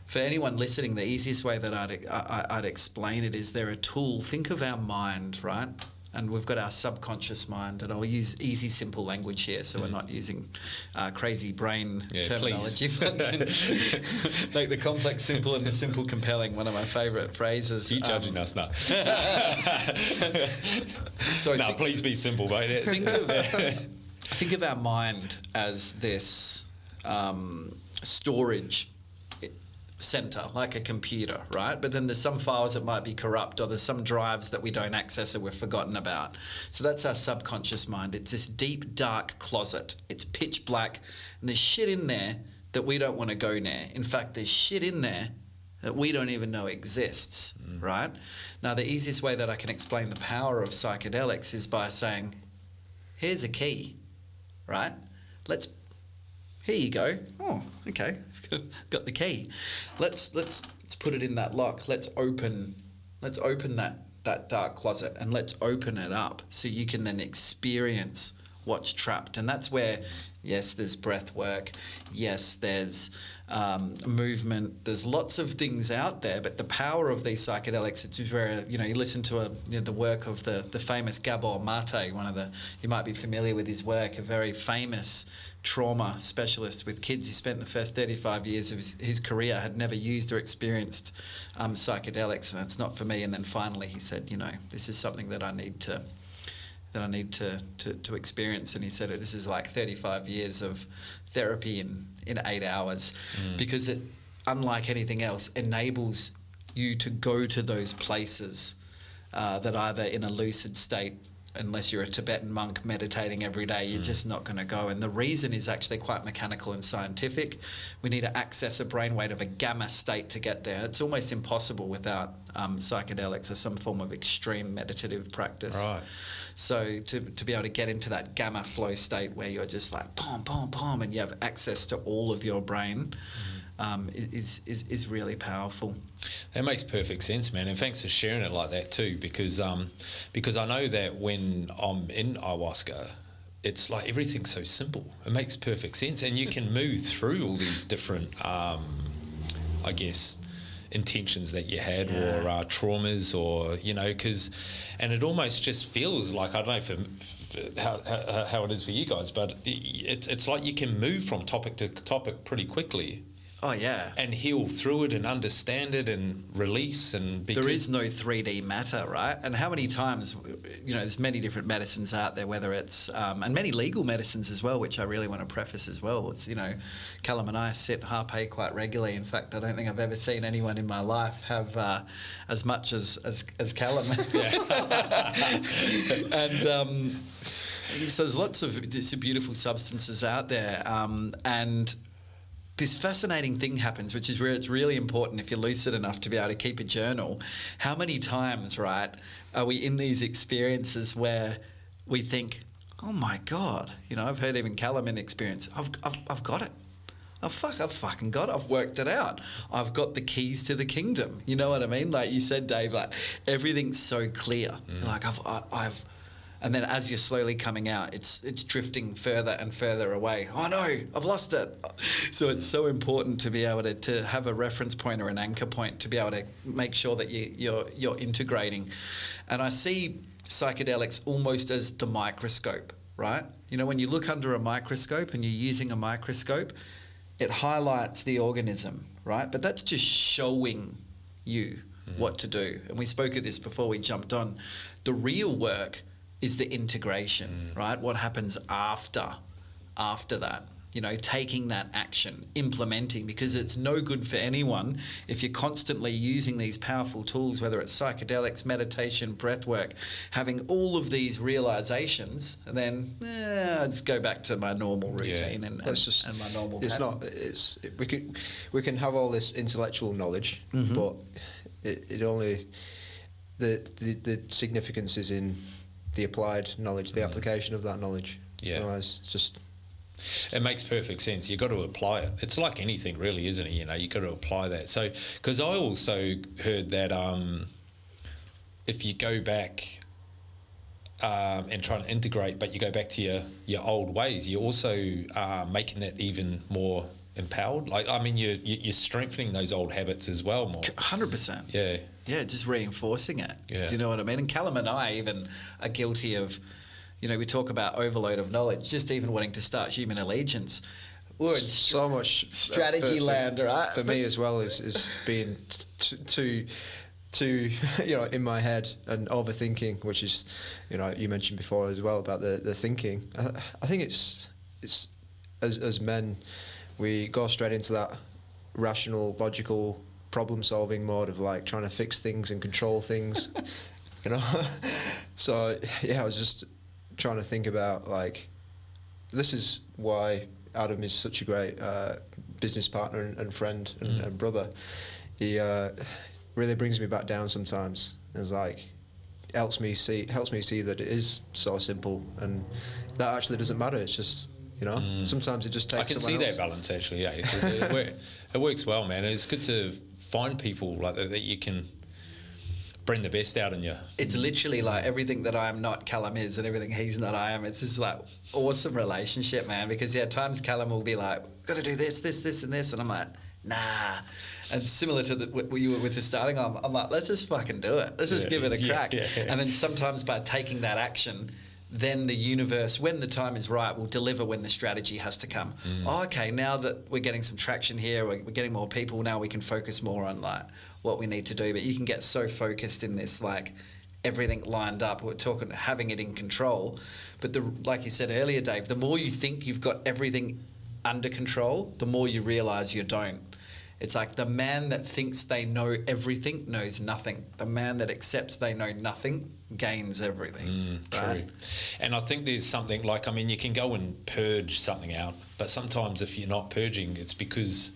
for anyone listening, the easiest way that I'd explain it is they're a tool. Think of our mind, right? And we've got our subconscious mind, and I'll use easy, simple language here, so we're not using crazy brain terminology functions. Make the complex simple and the simple compelling, one of my favourite phrases. You judging us now? So no, please be simple, mate. Think of our mind as this storage center, like a computer, right? But then there's some files that might be corrupt, or there's some drives that we don't access or we've forgotten about. So that's our subconscious mind. It's this deep, dark closet. It's pitch black, and there's shit in there that we don't want to go near. In fact, there's shit in there that we don't even know exists, right? Now, the easiest way that I can explain the power of psychedelics is by saying, here's a key, right? Here you go. Oh, okay. Got the key. Let's put it in that lock. Let's open that dark closet, and let's open it up so you can then experience what's trapped. And that's where, yes, there's breath work. Yes, there's movement. There's lots of things out there, but the power of these psychedelics, it's where, you listen to the work of the famous Gabor Mate, you might be familiar with his work, a very famous trauma specialist with kids. He spent the first 35 years of his career, had never used or experienced psychedelics, and it's not for me. And then finally he said, this is something that I need to experience. And he said, this is like 35 years of therapy in 8 hours, because it, unlike anything else, enables you to go to those places that either in a lucid state, unless you're a Tibetan monk meditating every day, you're just not going to go. And the reason is actually quite mechanical and scientific. We need to access a brainwave of a gamma state to get there. It's almost impossible without psychedelics or some form of extreme meditative practice. Right. So to be able to get into that gamma flow state where you're just like pom, pom, pom, and you have access to all of your brain, is really powerful. That makes perfect sense, man, and thanks for sharing it like that too, because I know that when I'm in ayahuasca, it's like everything's so simple. It makes perfect sense, and you can move through all these different, I guess, intentions that you had, or traumas, or and it almost just feels like, I don't know how it is for you guys, but it's like you can move from topic to topic pretty quickly. Oh, yeah. And heal through it and understand it and release. And because there is no 3D matter, right? And how many times, there's many different medicines out there, whether it's, and many legal medicines as well, which I really want to preface as well. It's, Callum and I sit harpe quite regularly. In fact, I don't think I've ever seen anyone in my life have as much as Callum. And so there's lots of beautiful substances out there. And this fascinating thing happens, which is where it's really important, if you're lucid enough to be able to keep a journal. How many times, right, are we in these experiences where we think, oh my God, I've heard even Callum in experience, I've got it. I've fucking got it. I've worked it out. I've got the keys to the kingdom. You know what I mean? Like you said, Dave, like everything's so clear. Like I've and then as you're slowly coming out, it's drifting further and further away. Oh no, I've lost it. So it's so important to be able to have a reference point or an anchor point to be able to make sure that you're integrating. And I see psychedelics almost as the microscope, right? When you look under a microscope and you're using a microscope, it highlights the organism, right? But that's just showing you what to do. And we spoke of this before we jumped on. The real work is the integration, right? What happens after that? Taking that action, implementing, because it's no good for anyone if you're constantly using these powerful tools, whether it's psychedelics, meditation, breath work, having all of these realizations, and then I just go back to my normal routine and my normal pattern. We can have all this intellectual knowledge, but it only the significance is in the applied knowledge, the application of that knowledge. Yeah. Otherwise, it's just It makes perfect sense. You've got to apply it. It's like anything, really, isn't it? You know, you've got to apply that. So, because I also heard that if you go back and try and integrate, but you go back to your old ways, you're also making that even more empowered. Like, I mean, you're strengthening those old habits as well more. 100%. Yeah. Yeah, just reinforcing it. Yeah. Do you know what I mean? And Callum and I even are guilty of, you know, we talk about overload of knowledge, just even wanting to start Human Allegiance. We're in so much strategy land, right? For me as well is being too you know, in my head and overthinking, which is, you know, you mentioned before as well about the thinking. I think it's as men, we go straight into that rational, logical problem solving mode of like trying to fix things and control things, you know. So yeah, I was just trying to think about, like, this is why Adam is such a great business partner and friend and brother. He really brings me back down sometimes. It's like helps me see that it is so simple, and that actually doesn't matter. It's just, you know, sometimes it just takes. I can see that balance actually. Yeah, it works well, man. And it's good to find people like that you can bring the best out in you. It's literally like everything that I am not, Callum is, and everything he's not, I am. It's just like awesome relationship, man. Because yeah, at times Callum will be like, "Got to do this, and this," and I'm like, "Nah." And similar to what you were with the starting, I'm like, "Let's just fucking do it. Let's just give it a crack." Yeah. And then sometimes by taking that action, then the universe, when the time is right, will deliver when the strategy has to come. Oh, okay, now that we're getting some traction here, we're getting more people, now we can focus more on like what we need to do. But you can get so focused in this, like everything lined up, we're talking having it in control. But like you said earlier, Dave, the more you think you've got everything under control, the more you realise you don't. It's like the man that thinks they know everything knows nothing. The man that accepts they know nothing gains everything. True. Right? And I think there's something like, I mean, you can go and purge something out, but sometimes if you're not purging, it's because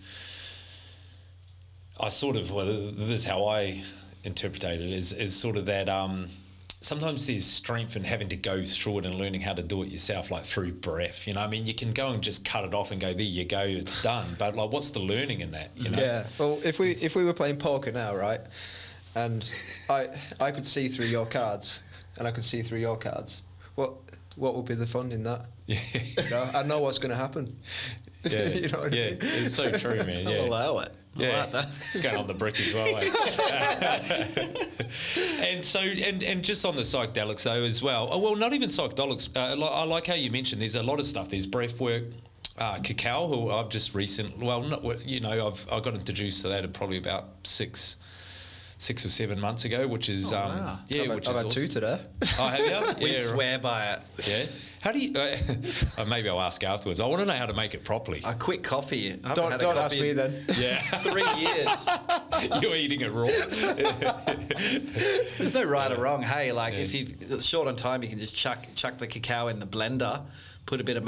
this is how I interpretate it, is sort of that sometimes there's strength in having to go through it and learning how to do it yourself, like through breath. You know, I mean, you can go and just cut it off and go, there you go, it's done. But like, what's the learning in that? You know? Yeah. Well, if we were playing poker now, right, and I could see through your cards, and I could see through your cards, what would be the fun in that? Yeah. You know, I know what's going to happen. Yeah. You know what I mean? It's so true, man. Yeah. I'll allow it. Yeah, like that. It's going on the brick as well. And so, and just on the psychedelics though as well. Oh, well, not even psychedelics. I like how you mentioned there's a lot of stuff. There's breath work, cacao, who I've just I got introduced to that probably about six or 7 months ago, which is wow. I've had two today. Oh, have you? We swear by it. Yeah. How do you? Maybe I'll ask afterwards. I want to know how to make it properly. I quit coffee. Don't ask me then. Yeah. 3 years. You're eating it raw. There's no right or wrong. Hey, like if you're short on time, you can just chuck the cacao in the blender, put a bit of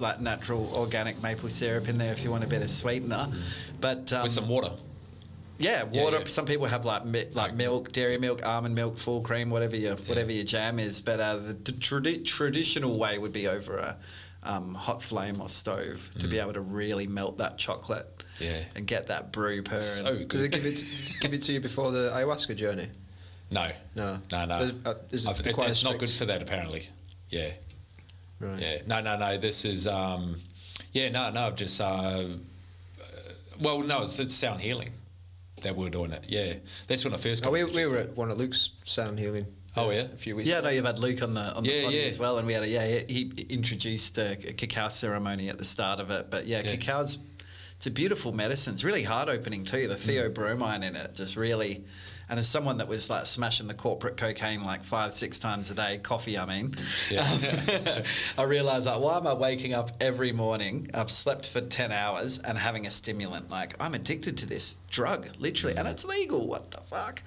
like natural organic maple syrup in there if you want a bit of sweetener. But with some water. Yeah, water. Yeah. Some people have like milk, dairy milk, almond milk, full cream, whatever your jam is. But the traditional way would be over a hot flame or stove to be able to really melt that chocolate. And get that brew purring. So good. Did they give it to you before the ayahuasca journey? No. It's not good for that apparently. Yeah. Right. Yeah. No. This is I've just it's sound healing that we're doing it. Yeah. That's when I first got we were at one of Luke's sound healing. Oh yeah, a few weeks. Yeah, I know you've had Luke on the podcast as well, and we had he introduced a cacao ceremony at the start of it. But cacao's it's a beautiful medicine. It's really heart opening too. The theobromine in it just really. And as someone that was like smashing the corporate cocaine like 5-6 times a day, coffee, I mean, I realised like, why am I waking up every morning? I've slept for 10 hours and having a stimulant. Like, I'm addicted to this drug, literally, and it's legal. What the fuck?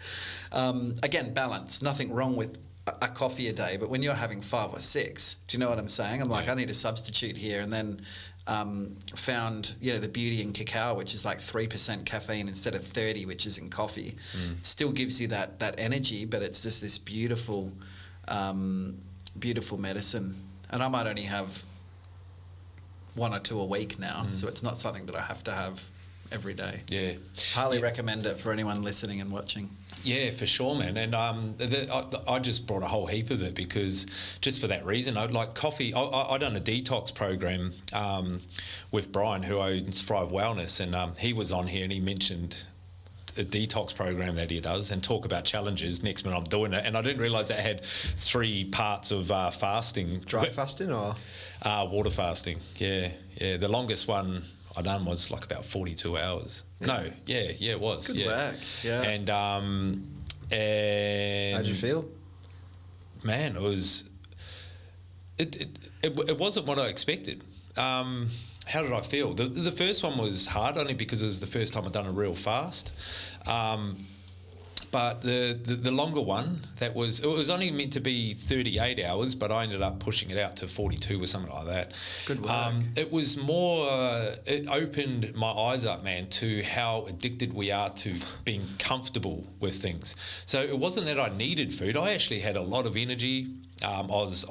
Again, balance. Nothing wrong with a coffee a day, but when you're having 5 or 6, do you know what I'm saying? I'm like, I need a substitute here, and then. Found the beauty in cacao, which is like 3% caffeine instead of 30, which is in coffee. Still gives you that energy, but it's just this beautiful beautiful medicine. And I might only have one or two a week now, so it's not something that I have to have every day. Yeah. Highly recommend it for anyone listening and watching. Yeah, for sure, man. And I just brought a whole heap of it because just for that reason, I like coffee. I done a detox program with Brian, who owns Thrive Wellness, and he was on here and he mentioned a detox program that he does and talk about challenges. Next minute I'm doing it, and I didn't realise it had 3 parts of fasting. Dry fasting or water fasting? Yeah. The longest one I done was like about 42 hours. Yeah. No, it was. Good work. Yeah. And how'd you feel? Man, it was. It wasn't what I expected. How did I feel? The first one was hard only because it was the first time I'd done a real fast. But the longer one, it was only meant to be 38 hours, but I ended up pushing it out to 42 or something like that. Good work. It was more, it opened my eyes up, man, to how addicted we are to being comfortable with things. So it wasn't that I needed food. I actually had a lot of energy. I was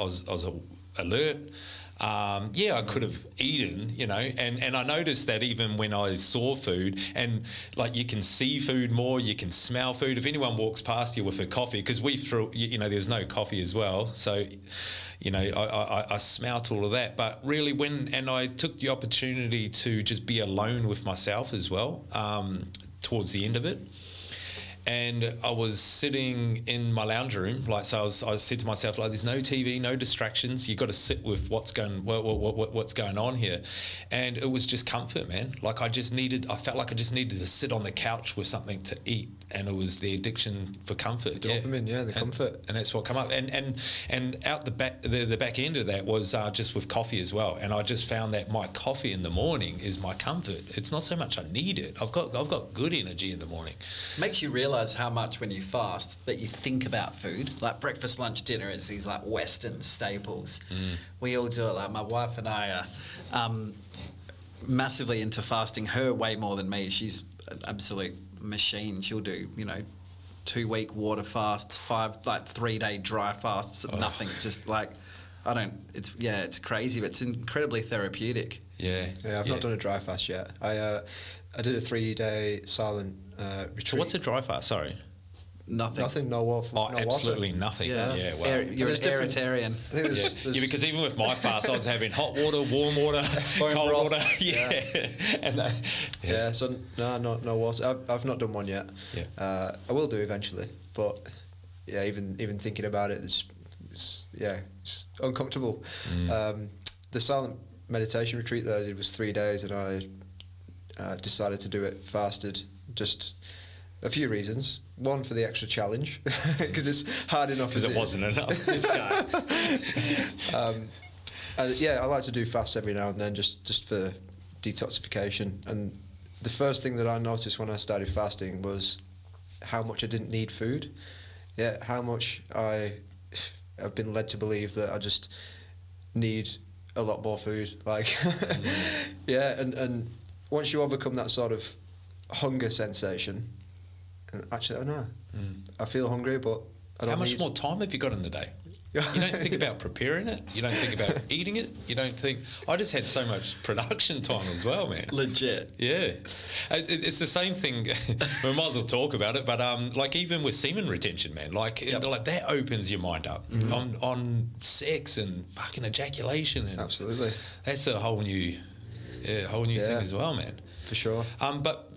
alert. I could have eaten, and I noticed that even when I saw food, and like you can see food more, you can smell food. If anyone walks past you with a coffee, because there's no coffee as well, so I smelt all of that. But really, and I took the opportunity to just be alone with myself as well towards the end of it. And I was sitting in my lounge room, I said to myself, there's no TV, no distractions. You've got to sit with what's going on here. And it was just comfort, man. I felt like I just needed to sit on the couch with something to eat. And it was the addiction for comfort. The dopamine, comfort. And that's what come up. And out the back end of that was just with coffee as well. And I just found that my coffee in the morning is my comfort. It's not so much I need it. I've got good energy in the morning. Makes you realise how much when you fast that you think about food. Like breakfast, lunch, dinner is these like Western staples. We all do it. Like my wife and I are massively into fasting. Her way more than me. She's an absolute machine. She'll do 2-week water fasts, 3-day dry fasts, nothing. Just it's crazy, but it's incredibly therapeutic. I've not done a dry fast yet. I did a 3-day silent retreat. So what's a dry fast? Sorry. Nothing. No water. Oh, no absolutely water. Nothing. Yeah. Wow. You're an Aeritarian. Yeah, because even with my fast, I was having hot water, warm water, cold water. Yeah. And so no water. I've not done one yet. Yeah. I will do eventually, but even thinking about it, it's uncomfortable. The silent meditation retreat that I did was 3 days, and I decided to do it fasted. Just a few reasons. One, for the extra challenge, because it's hard enough. Because it wasn't enough. This guy. I like to do fasts every now and then, just for detoxification. And the first thing that I noticed when I started fasting was how much I didn't need food. Yeah, how much I've been led to believe that I just need a lot more food. And once you overcome that sort of hunger sensation, and actually, I don't know. I feel hungry, but I don't. How much more time have you got in the day? You don't think about preparing it. You don't think about eating it. You don't think. I just had so much production time as well, man. Legit. Yeah, it's the same thing. We might as well talk about it, but even with semen retention, man, that opens your mind up on sex and fucking ejaculation. And absolutely, that's a whole new thing as well, man. For sure. But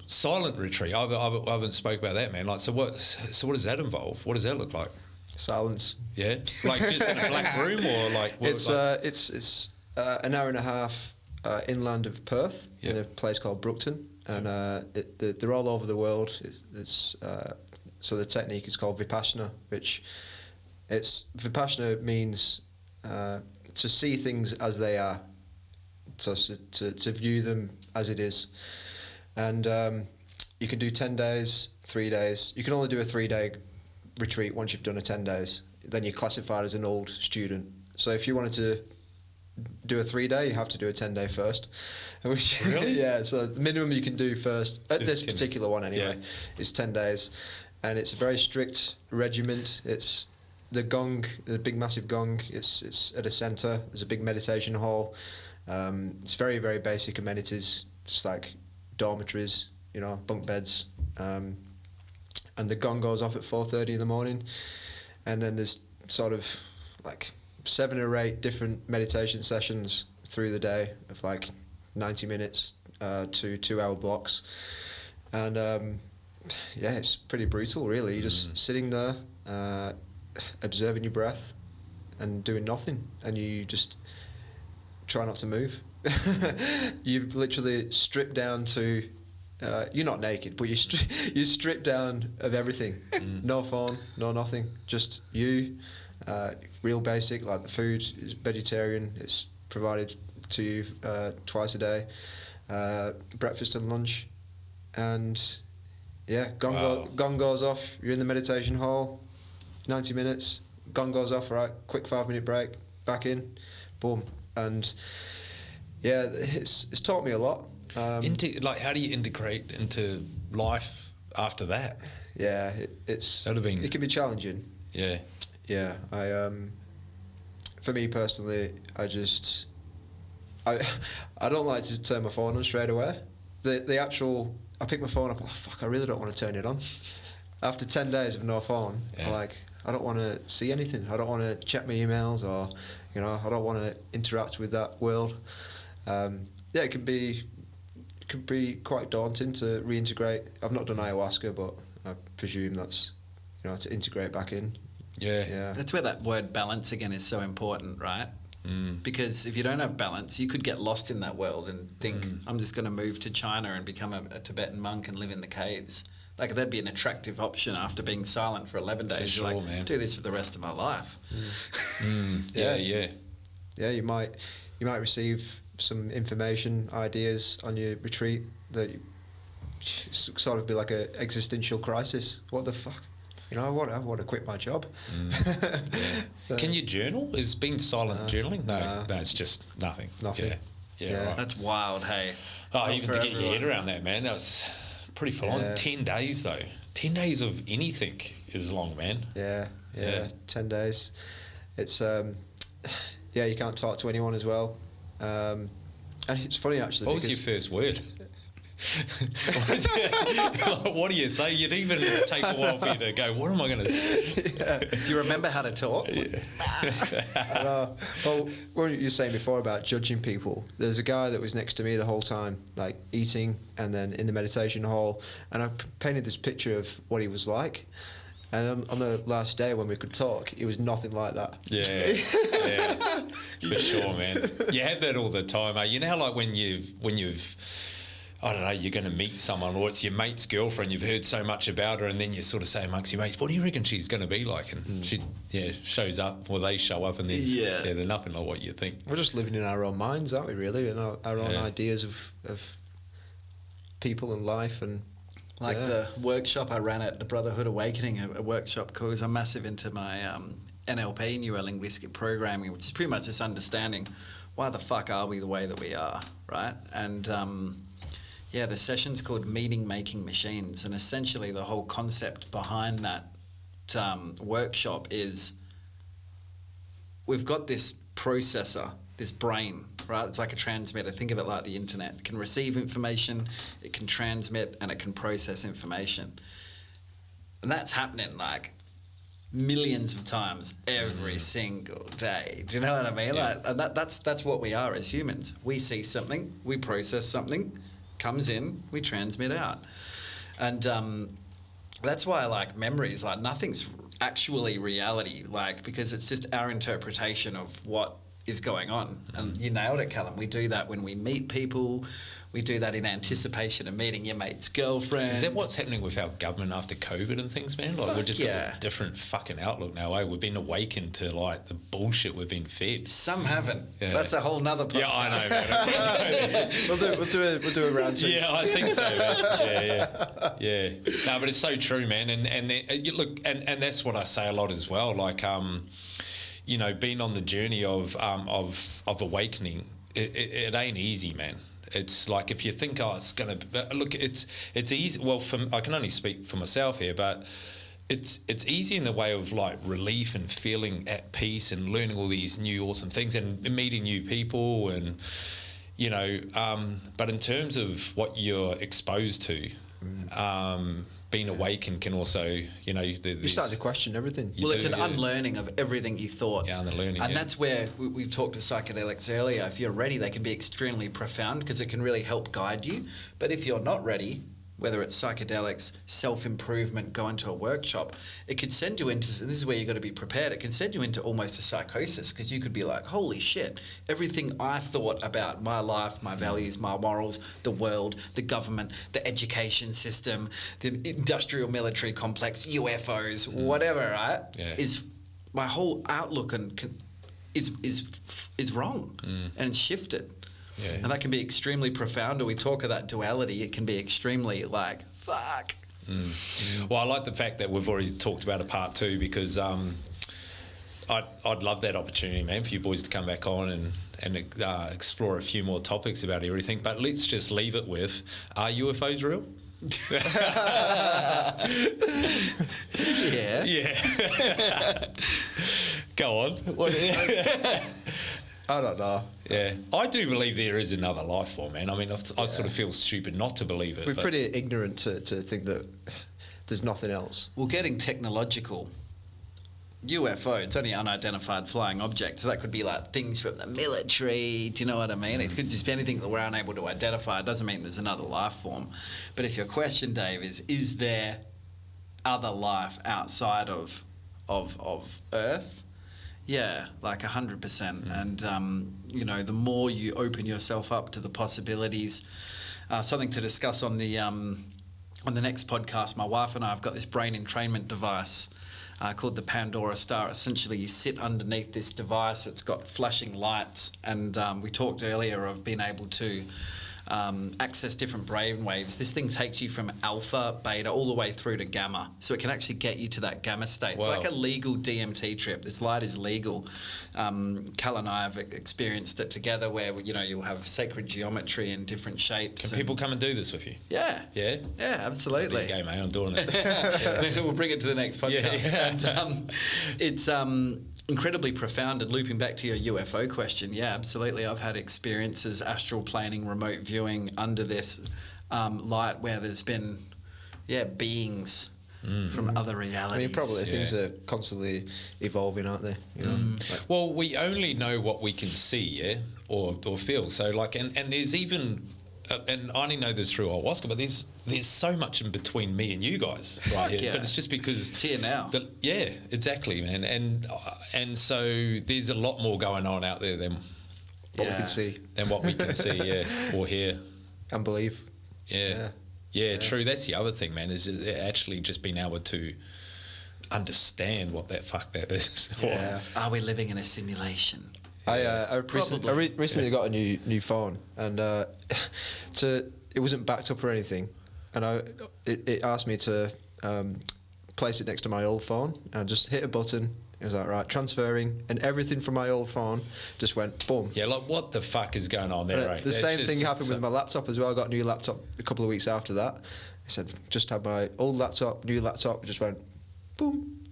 silent retreat, I haven't spoke about that, man. So what does that involve? What does that look like? Silence. Yeah, just in a black room, or it's an hour and a half inland of Perth in a place called Brookton, and they're all over the world. So the technique is called Vipassana, Vipassana means to see things as they are, so to view them as it is. And you can do 10 days, 3 days. You can only do a 3-day retreat once you've done a 10 days. Then you're classified as an old student. So if you wanted to do a 3-day, you have to do a 10-day first. Which, really? Yeah, so the minimum you can do first, at this particular one anyway, is 10 days. And it's a very strict regiment. It's the gong, the big massive gong, it's at a centre. There's a big meditation hall. It's very, very basic amenities, just like dormitories, you know, bunk beds. And the gong goes off at 4:30 in the morning, and then there's sort of like 7 or 8 different meditation sessions through the day of like 90 minutes to 2-hour blocks. And yeah, it's pretty brutal, really. You're just sitting there, observing your breath and doing nothing, and you just try not to move. You've literally stripped down to you're not naked, but you strip down of everything. No phone, no nothing, just you. Real basic, like the food is vegetarian. It's provided to you twice a day, breakfast and lunch. And yeah, gong goes off, you're in the meditation hall, 90 minutes, gong goes off, right, quick 5-minute break, back in, boom. And yeah, it's taught me a lot. Like, how do you integrate into life after that? Yeah, it can be challenging. Yeah. Yeah, for me personally, I don't like to turn my phone on straight away. I pick my phone up, oh fuck, I really don't want to turn it on. After 10 days of no phone, I don't want to see anything. I don't want to check my emails, or, you know, I don't want to interact with that world. Yeah, it can be quite daunting to reintegrate. I've not done ayahuasca, but I presume that's, you know, to integrate back in. Yeah. That's where that word balance again is so important, right? Because if you don't have balance, you could get lost in that world and think, I'm just going to move to China and become a Tibetan monk and live in the caves. Like, that'd be an attractive option after being silent for 11 days. For sure, You're like, man. do this for the rest of my life. Yeah, you might receive some information, ideas on your retreat that sort of be like a existential crisis. What the fuck? You know, I want to quit my job. Can you journal? Is being silent journaling? No, it's just nothing. Nothing. Yeah. Right. That's wild, hey. Oh, even to get your head around that, man, that was pretty full on. 10 days, though. 10 days of anything is long, man. Yeah. 10 days. It's, you can't talk to anyone as well. And it's funny, actually. What was your first word? What do you say? You'd even take a while for you to go, what am I going to say? Do you remember how to talk? I know. Well, what you were saying before about judging people, there's a guy that was next to me the whole time, like eating and then in the meditation hall, and I painted this picture of what he was like. And on the last day when we could talk, it was nothing like that. Yeah, for sure, man. You have that all the time, eh? You know how, like, when you've I don't know, you're going to meet someone, or it's your mate's girlfriend, you've heard so much about her, and then you sort of say amongst your mates, what do you reckon she's going to be like? And she shows up, or they show up, and they're nothing like what you think. We're just living in our own minds, aren't we, really? And our own ideas of people and life. And like the workshop I ran at the Brotherhood Awakening, a workshop because I'm massive into my NLP, Neuro-Linguistic Programming, which is pretty much this understanding, why the fuck are we the way that we are, right? And the session's called Meaning Making Machines, and essentially the whole concept behind that workshop is we've got this processor, this brain, right? It's like a transmitter. Think of it like the internet. It can receive information, it can transmit, and it can process information. And that's happening like millions of times every single day. Do you know what I mean? Yeah. Like, and that's what we are as humans. We see something, we process something, comes in, we transmit out. And that's why I like memories. Like, nothing's actually reality, like, because it's just our interpretation of what is going on. And you nailed it, Callum. We do that when we meet people. We do that in anticipation of meeting your mate's girlfriend. Is that what's happening with our government after COVID and things, man? Like, we've just got this different fucking outlook now, eh? We've been awakened to, like, the bullshit we've been fed. Some haven't. Yeah. That's a whole nother podcast. Yeah, I know, man. We'll do a round two. Yeah, I think so, man. Yeah. No, but it's so true, man. And that's what I say a lot as well. Like, you know, being on the journey of awakening, it ain't easy, man. It's like, if you think, it's going to look, it's easy. Well, I can only speak for myself here, but it's easy in the way of like relief and feeling at peace and learning all these new awesome things and meeting new people and but in terms of what you're exposed to, being awakened can also you start to question everything. Well, it's an unlearning of everything you thought. Yeah, unlearning. And that's where we talked to psychedelics earlier. If you're ready, they can be extremely profound because it can really help guide you. But if you're not ready, whether it's psychedelics, self-improvement, go into a workshop, it could send you into, and this is where you've got to be prepared, it can send you into almost a psychosis because you could be like, holy shit, everything I thought about my life, my values, my morals, the world, the government, the education system, the industrial military complex, UFOs, whatever, right, is my whole outlook is wrong and shifted. Yeah. And that can be extremely profound. Or we talk of that duality, it can be extremely like, fuck. Well, I like the fact that we've already talked about a part 2 because I'd love that opportunity, man, for you boys to come back on and explore a few more topics about everything. But let's just leave it with, are UFOs real? Yeah. Yeah. Go on. What? I don't know. Yeah, I do believe there is another life form, man. I mean, I sort of feel stupid not to believe it. We're pretty ignorant to think that there's nothing else. Well, getting technological, UFO, it's only unidentified flying objects. So that could be like things from the military. Do you know what I mean? It could just be anything that we're unable to identify. It doesn't mean there's another life form. But if your question, Dave, is there other life outside of Earth? Yeah, like 100%. And, the more you open yourself up to the possibilities, something to discuss on the next podcast, my wife and I have got this brain entrainment device called the Pandora Star. Essentially, you sit underneath this device. It's got flashing lights. And we talked earlier of being able to access different brain waves. This thing takes you from alpha, beta, all the way through to gamma. So it can actually get you to that gamma state. Wow. It's like a legal DMT trip. This light is legal. Callum and I have experienced it together where, you'll have sacred geometry in different shapes. Can people come and do this with you? Yeah. Yeah? Yeah, absolutely. Okay, mate, I'm doing it. Yeah. We'll bring it to the next podcast. Yeah. And it's incredibly profound. And looping back to your UFO question, yeah, absolutely. I've had experiences, astral planing, remote viewing under this light where there's been, beings from other realities. I mean, probably things are constantly evolving, aren't they? Well, we only know what we can see, or feel. So, like, and there's even, and I only know this through ayahuasca, but there's so much in between me and you guys right here. Yeah. But it's just because it's here now. Yeah, exactly, man. And so there's a lot more going on out there than what we can see. Than what we can see, or hear and believe. Yeah, true. That's the other thing, man, is actually just being able to understand what that is. Yeah. Are we living in a simulation? I recently got a new phone, and it wasn't backed up or anything, and it asked me to place it next to my old phone, and I just hit a button. It was like, right, transferring, and everything from my old phone just went boom. Yeah, like what the fuck is going on there, right? The same thing happened with my laptop as well. I got a new laptop a couple of weeks after that. I said, just had my old laptop, new laptop, just went boom.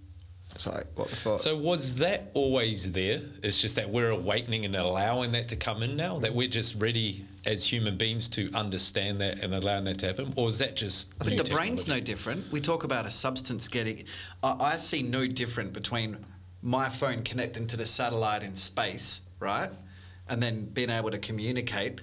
It's like, what the fuck? So was that always there? It's just that we're awakening and allowing that to come in now? That we're just ready as human beings to understand that and allowing that to happen? Or is that just... I think the brain's no different. We talk about a substance getting... I see no different between my phone connecting to the satellite in space, right? And then being able to communicate.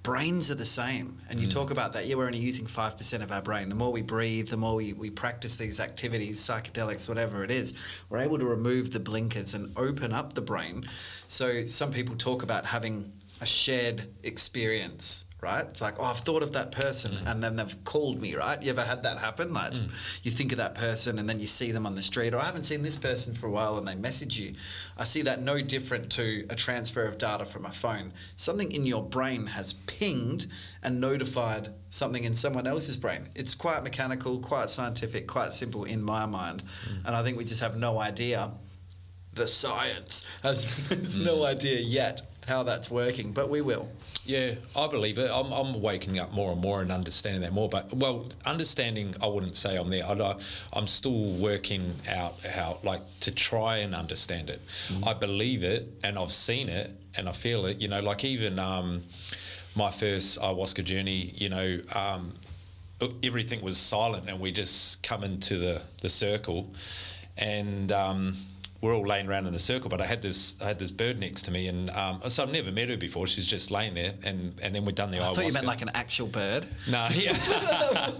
Brains are the same. And you talk about that, we're only using 5% of our brain. The more we breathe, the more we practice these activities, psychedelics, whatever it is, we're able to remove the blinkers and open up the brain. So some people talk about having a shared experience, right? It's like, I've thought of that person and then they've called me, right? You ever had that happen? Like you think of that person and then you see them on the street, or I haven't seen this person for a while and they message you. I see that no different to a transfer of data from a phone. Something in your brain has pinged and notified something in someone else's brain. It's quite mechanical, quite scientific, quite simple in my mind. And I think we just have no idea. The science has no idea yet how that's working, but we will. Yeah, I believe it. I'm waking up more and more and understanding that more. But, well, understanding, I wouldn't say I'm there. I'm still working out how, like, to try and understand it. I believe it, and I've seen it, and I feel it. You know, like even my first ayahuasca journey, you know, everything was silent, and we just come into the circle, and we're all laying around in a circle. But I had this bird next to me, and so I've never met her before. She's just laying there, and then we'd done the ayahuasca. I thought you meant like an actual bird. No, yeah,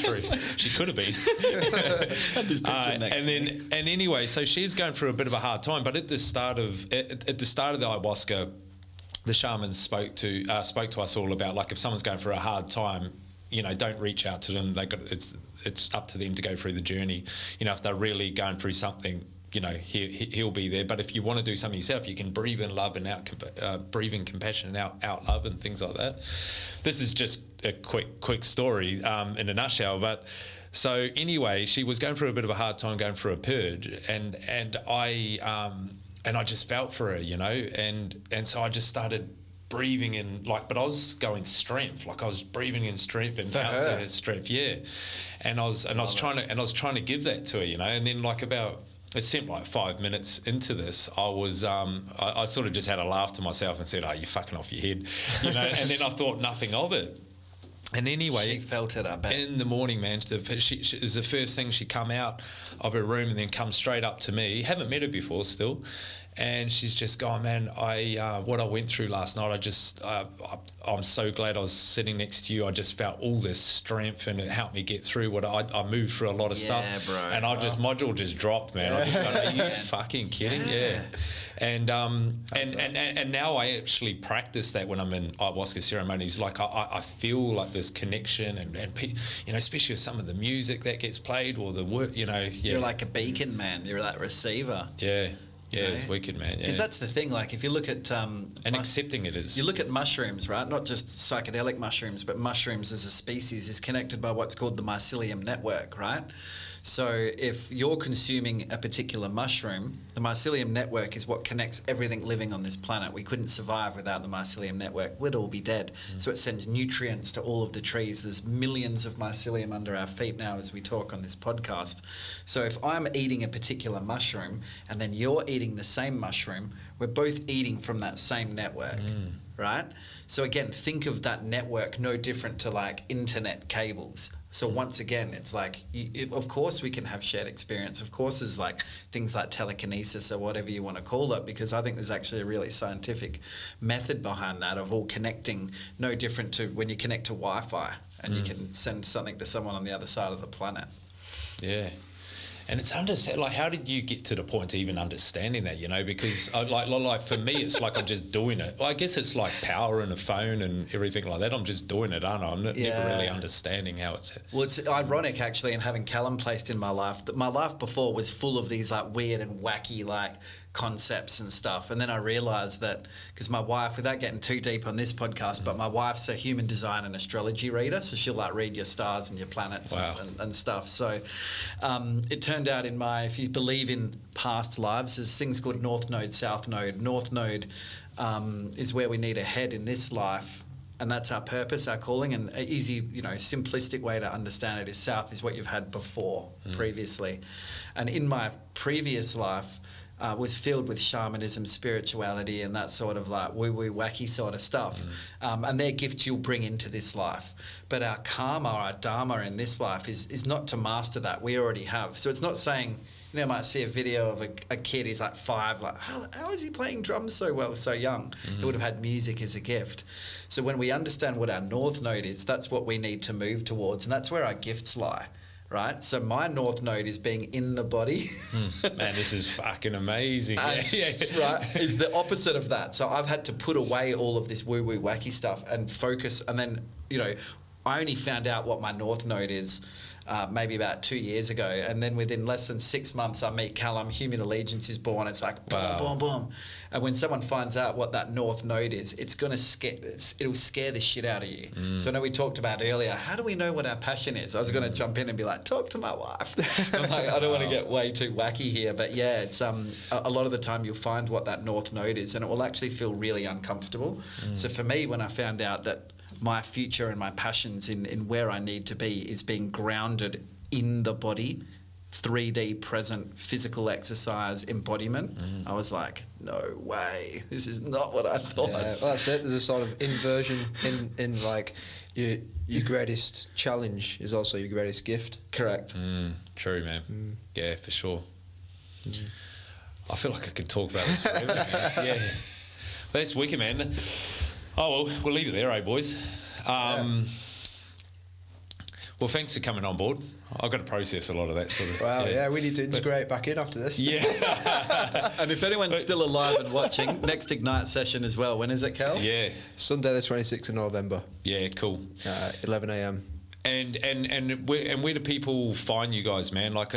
true. She could have been. Had this picture next to me. And anyway, so she's going through a bit of a hard time. But at the start of the ayahuasca, the shaman spoke to us all about, like, if someone's going through a hard time, you know, don't reach out to them. It's up to them to go through the journey. You know, if they're really going through something, you know, he'll be there. But if you want to do something yourself, you can breathe in love and out, breathe in compassion and out love and things like that. This is just a quick story in a nutshell. But so anyway, she was going through a bit of a hard time, going through a purge, and I just felt for her, you know, and so I just started breathing in, like, but I was going strength, like I was breathing in strength and out to her strength, yeah. And I was trying to give that to her, you know. And then, like, it seemed like 5 minutes into this, I was I sort of just had a laugh to myself and said, "Oh, you're fucking off your head," you know. And then I thought nothing of it. And anyway, she felt it, I bet. In the morning, man, she is the first thing. She come out of her room and then come straight up to me. Haven't met her before still. And she's just gone, "Man, what I went through last night, I'm so glad I was sitting next to you. I just felt all this strength, and it helped me get through what I moved through a lot of stuff." Yeah, bro. And my jaw just dropped, man. I just got, "Are you fucking kidding?" Yeah. And now I actually practice that when I'm in ayahuasca ceremonies. Like I feel like this connection, and you know, especially with some of the music that gets played or the work, you know. Yeah. You're like a beacon, man. You're that receiver. Yeah. Yeah, it's wicked, man. Because that's the thing. Like, if you look at accepting it is. You look at mushrooms, right? Not just psychedelic mushrooms, but mushrooms as a species is connected by what's called the mycelium network, right? So if you're consuming a particular mushroom, the mycelium network is what connects everything living on this planet. We couldn't survive without the mycelium network. We'd all be dead. So it sends nutrients to all of the trees. There's millions of mycelium under our feet now as we talk on this podcast. So if I'm eating a particular mushroom and then you're eating the same mushroom, we're both eating from that same network, right? So again, think of that network no different to like internet cables. So once again, it's like, of course we can have shared experience. Of course there's like things like telekinesis or whatever you want to call it, because I think there's actually a really scientific method behind that of all connecting, no different to when you connect to Wi-Fi and you can send something to someone on the other side of the planet. Yeah. And it's like, how did you get to the point to even understanding that, you know? Because like for me, it's like I'm just doing it. Well, I guess it's like power and a phone and everything like that. I'm just doing it, aren't I? I'm never really understanding how it's... Well, it's ironic, actually, in having Callum placed in my life, that my life before was full of these like weird and wacky like concepts and stuff. And then I realised that, because my wife, without getting too deep on this podcast, but my wife's a human design and astrology reader, so she'll like read your stars and your planets and stuff. So it turned out if you believe in past lives, there's things called North Node, South Node. North Node is where we need to head in this life, and that's our purpose, our calling. And an easy, simplistic way to understand it is south is what you've had before, previously. And in my previous life, was filled with shamanism, spirituality, and that sort of like woo-woo wacky sort of stuff. And they're gifts you'll bring into this life. But our karma, our dharma in this life is not to master that. We already have. So it's not saying, you might see a video of a kid, he's like 5, like, how is he playing drums so well, so young? He would have had music as a gift. So when we understand what our North Node is, that's what we need to move towards, and that's where our gifts lie. Right, so my North Node is being in the body. Man, this is fucking amazing. Right, is the opposite of that. So I've had to put away all of this woo-woo wacky stuff and focus, and then I only found out what my North Node is maybe about 2 years ago, and then within less than 6 months, I meet Callum. Human Allegiance is born. It's like boom, Wow. boom, boom. And when someone finds out what that North Node is, it'll scare the shit out of you. So I know we talked about earlier, how do we know what our passion is? I was going to jump in and be like, talk to my wife. I'm like, I don't want to get way too wacky here, but yeah, it's a lot of the time you'll find what that North Node is, and it will actually feel really uncomfortable. So for me, when I found out that my future and my passions in where I need to be is being grounded in the body, 3D present physical exercise embodiment, I was like, no way, this is not what I thought. Yeah, well, that's it. There's a sort of inversion in like your greatest challenge is also your greatest gift. Correct. True, man. Yeah, for sure. I feel like I could talk about this forever. Yeah. That's wicked, man. Oh, well, we'll leave it there, eh, boys? Well, thanks for coming on board. I've got to process a lot of that sort of... Wow, yeah, we need to integrate back in after this. Yeah. And if anyone's still alive and watching, next Ignite session as well. When is it, Cal? Yeah. Sunday the 26th of November. Yeah, cool. 11 a.m. And where do people find you guys, man? Like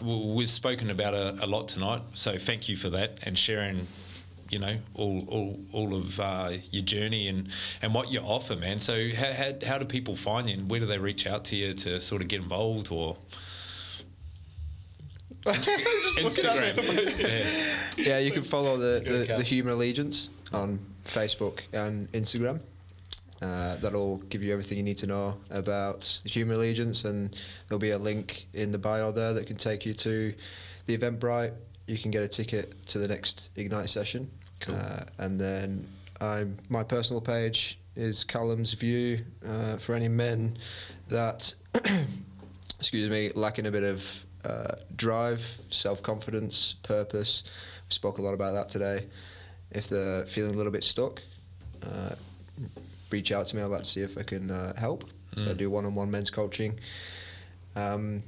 we've spoken about a lot tonight, so thank you for that and sharing, you know, all of your journey and what you offer, man. So how do people find you, and where do they reach out to you to sort of get involved, or Instagram? Yeah, you can follow the Human Allegiance on Facebook and Instagram. That'll give you everything you need to know about the Human Allegiance, and there'll be a link in the bio there that can take you to the Eventbrite. You can get a ticket to the next Ignite session. Cool. And then my personal page is Callum's View for any men that, excuse me, lacking a bit of drive, self-confidence, purpose. We spoke a lot about that today. If they're feeling a little bit stuck, reach out to me. I'd like to see if I can help. I do one-on-one men's coaching and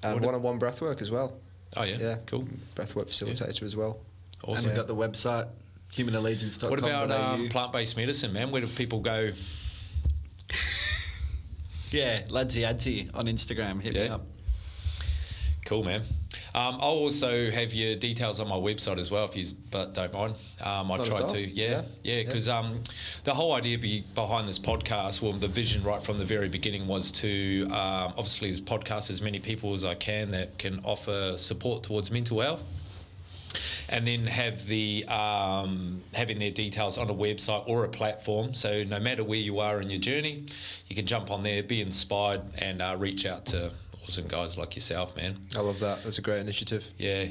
one-on-one breathwork as well. Oh, yeah? Cool. Breathwork facilitator as well. And Awesome. we've got the website, humanallegiance.com. What about plant-based medicine, man? Where do people go? Yeah, Ladsy Adsy on Instagram. Hit me up. Cool, man. I'll also have your details on my website as well, if you don't mind. I tried to, yeah, because the whole idea behind this podcast, well, the vision right from the very beginning was to obviously as podcast as many people as I can that can offer support towards mental health, and then have the having their details on a website or a platform. So no matter where you are in your journey, you can jump on there, be inspired, and reach out to awesome guys like yourself, man. I love that. That's a great initiative. Yeah.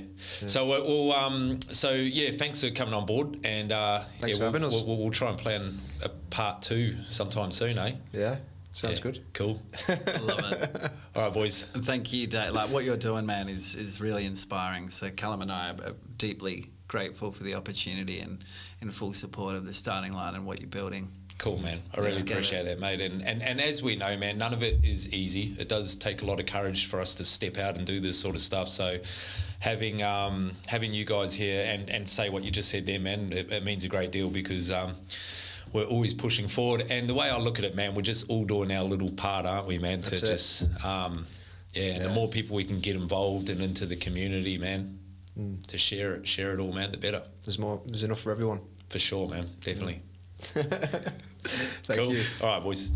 So thanks for coming on board, and thanks for having us. We'll try and plan a part 2 sometime soon, eh? Yeah. Sounds good. Cool. Love it. All right, boys. And thank you, Dave. Like what you're doing, man, is really inspiring. So Callum and I are deeply grateful for the opportunity and in full support of the starting line and what you're building. Cool, man. I really appreciate that, mate. And as we know, man, none of it is easy. It does take a lot of courage for us to step out and do this sort of stuff. So having you guys here and say what you just said there, man, it means a great deal, because we're always pushing forward. And the way I look at it, man, we're just all doing our little part, aren't we, man? That's to just, and the more people we can get involved and into the community, man, to share it all, man, the better. There's enough for everyone. For sure, man. Definitely. Thank cool. you. All right, boys.